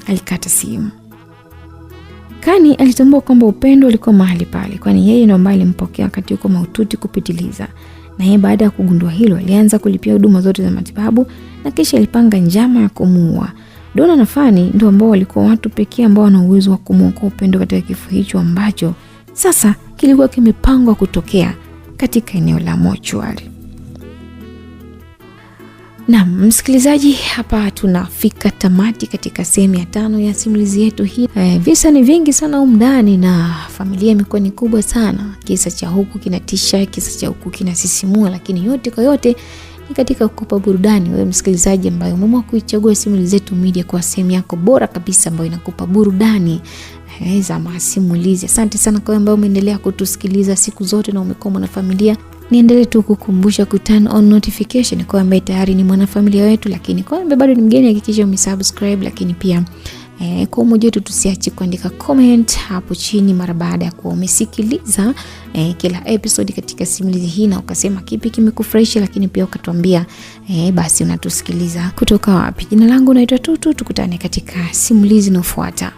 alikata simu. Kani alitambua kwamba Upendo alikuwa mahali pale, kwani yeye ndiye ambaye alimpokea wakati yuko mahututi kupitiliza. Na yeye baada ya kugundua hilo alianza kulipia huduma zote za matibabu, na kisha alipanga njama ya kumuua. Donna na Fani ndio ambao walikuwa watu pekee ambao wana uwezo wa kumuokoa Upendo katika kifo hicho ambacho sasa kilikuwa kimepangwa kutokea katika eneo la mochwari. Na msikilizaji, hapa tunafika tamati katika sehemu ya 5 ya simulizi yetu hii. Visa ni vingi sana humu ndani na familia imekuwa ni kubwa sana. Kisa cha huku kinatisha, kisa cha huku kinasisimua, lakini yote kwa yote ni katika kukupa burudani wewe msikilizaji ambaye umeamua kuichagua Simulizi Yetu Media kwa sehemu yako bora kabisa ambayo inakupa burudani za masimulizi. Asante sana kwa ambao umeendelea kutusikiliza siku zote na umekuwa na familia. Niendelee tu kukumbusha ku turn on notification kwa ambaye tayari ni mwanafamilia wetu, lakini kwa ambaye bado ni mgeni hakikisha umesubscribe, lakini pia kwa umoja wetu tusiache kuandika comment hapo chini mara baada ya kuwa umesikiliza kila episode katika simulizi hii na ukasema kipi kimekufurahisha, lakini pia ukatuambia basi unatusikiliza kutoka wapi. Jina langu naitwa Tutu, tukutane katika simulizi inayofuata.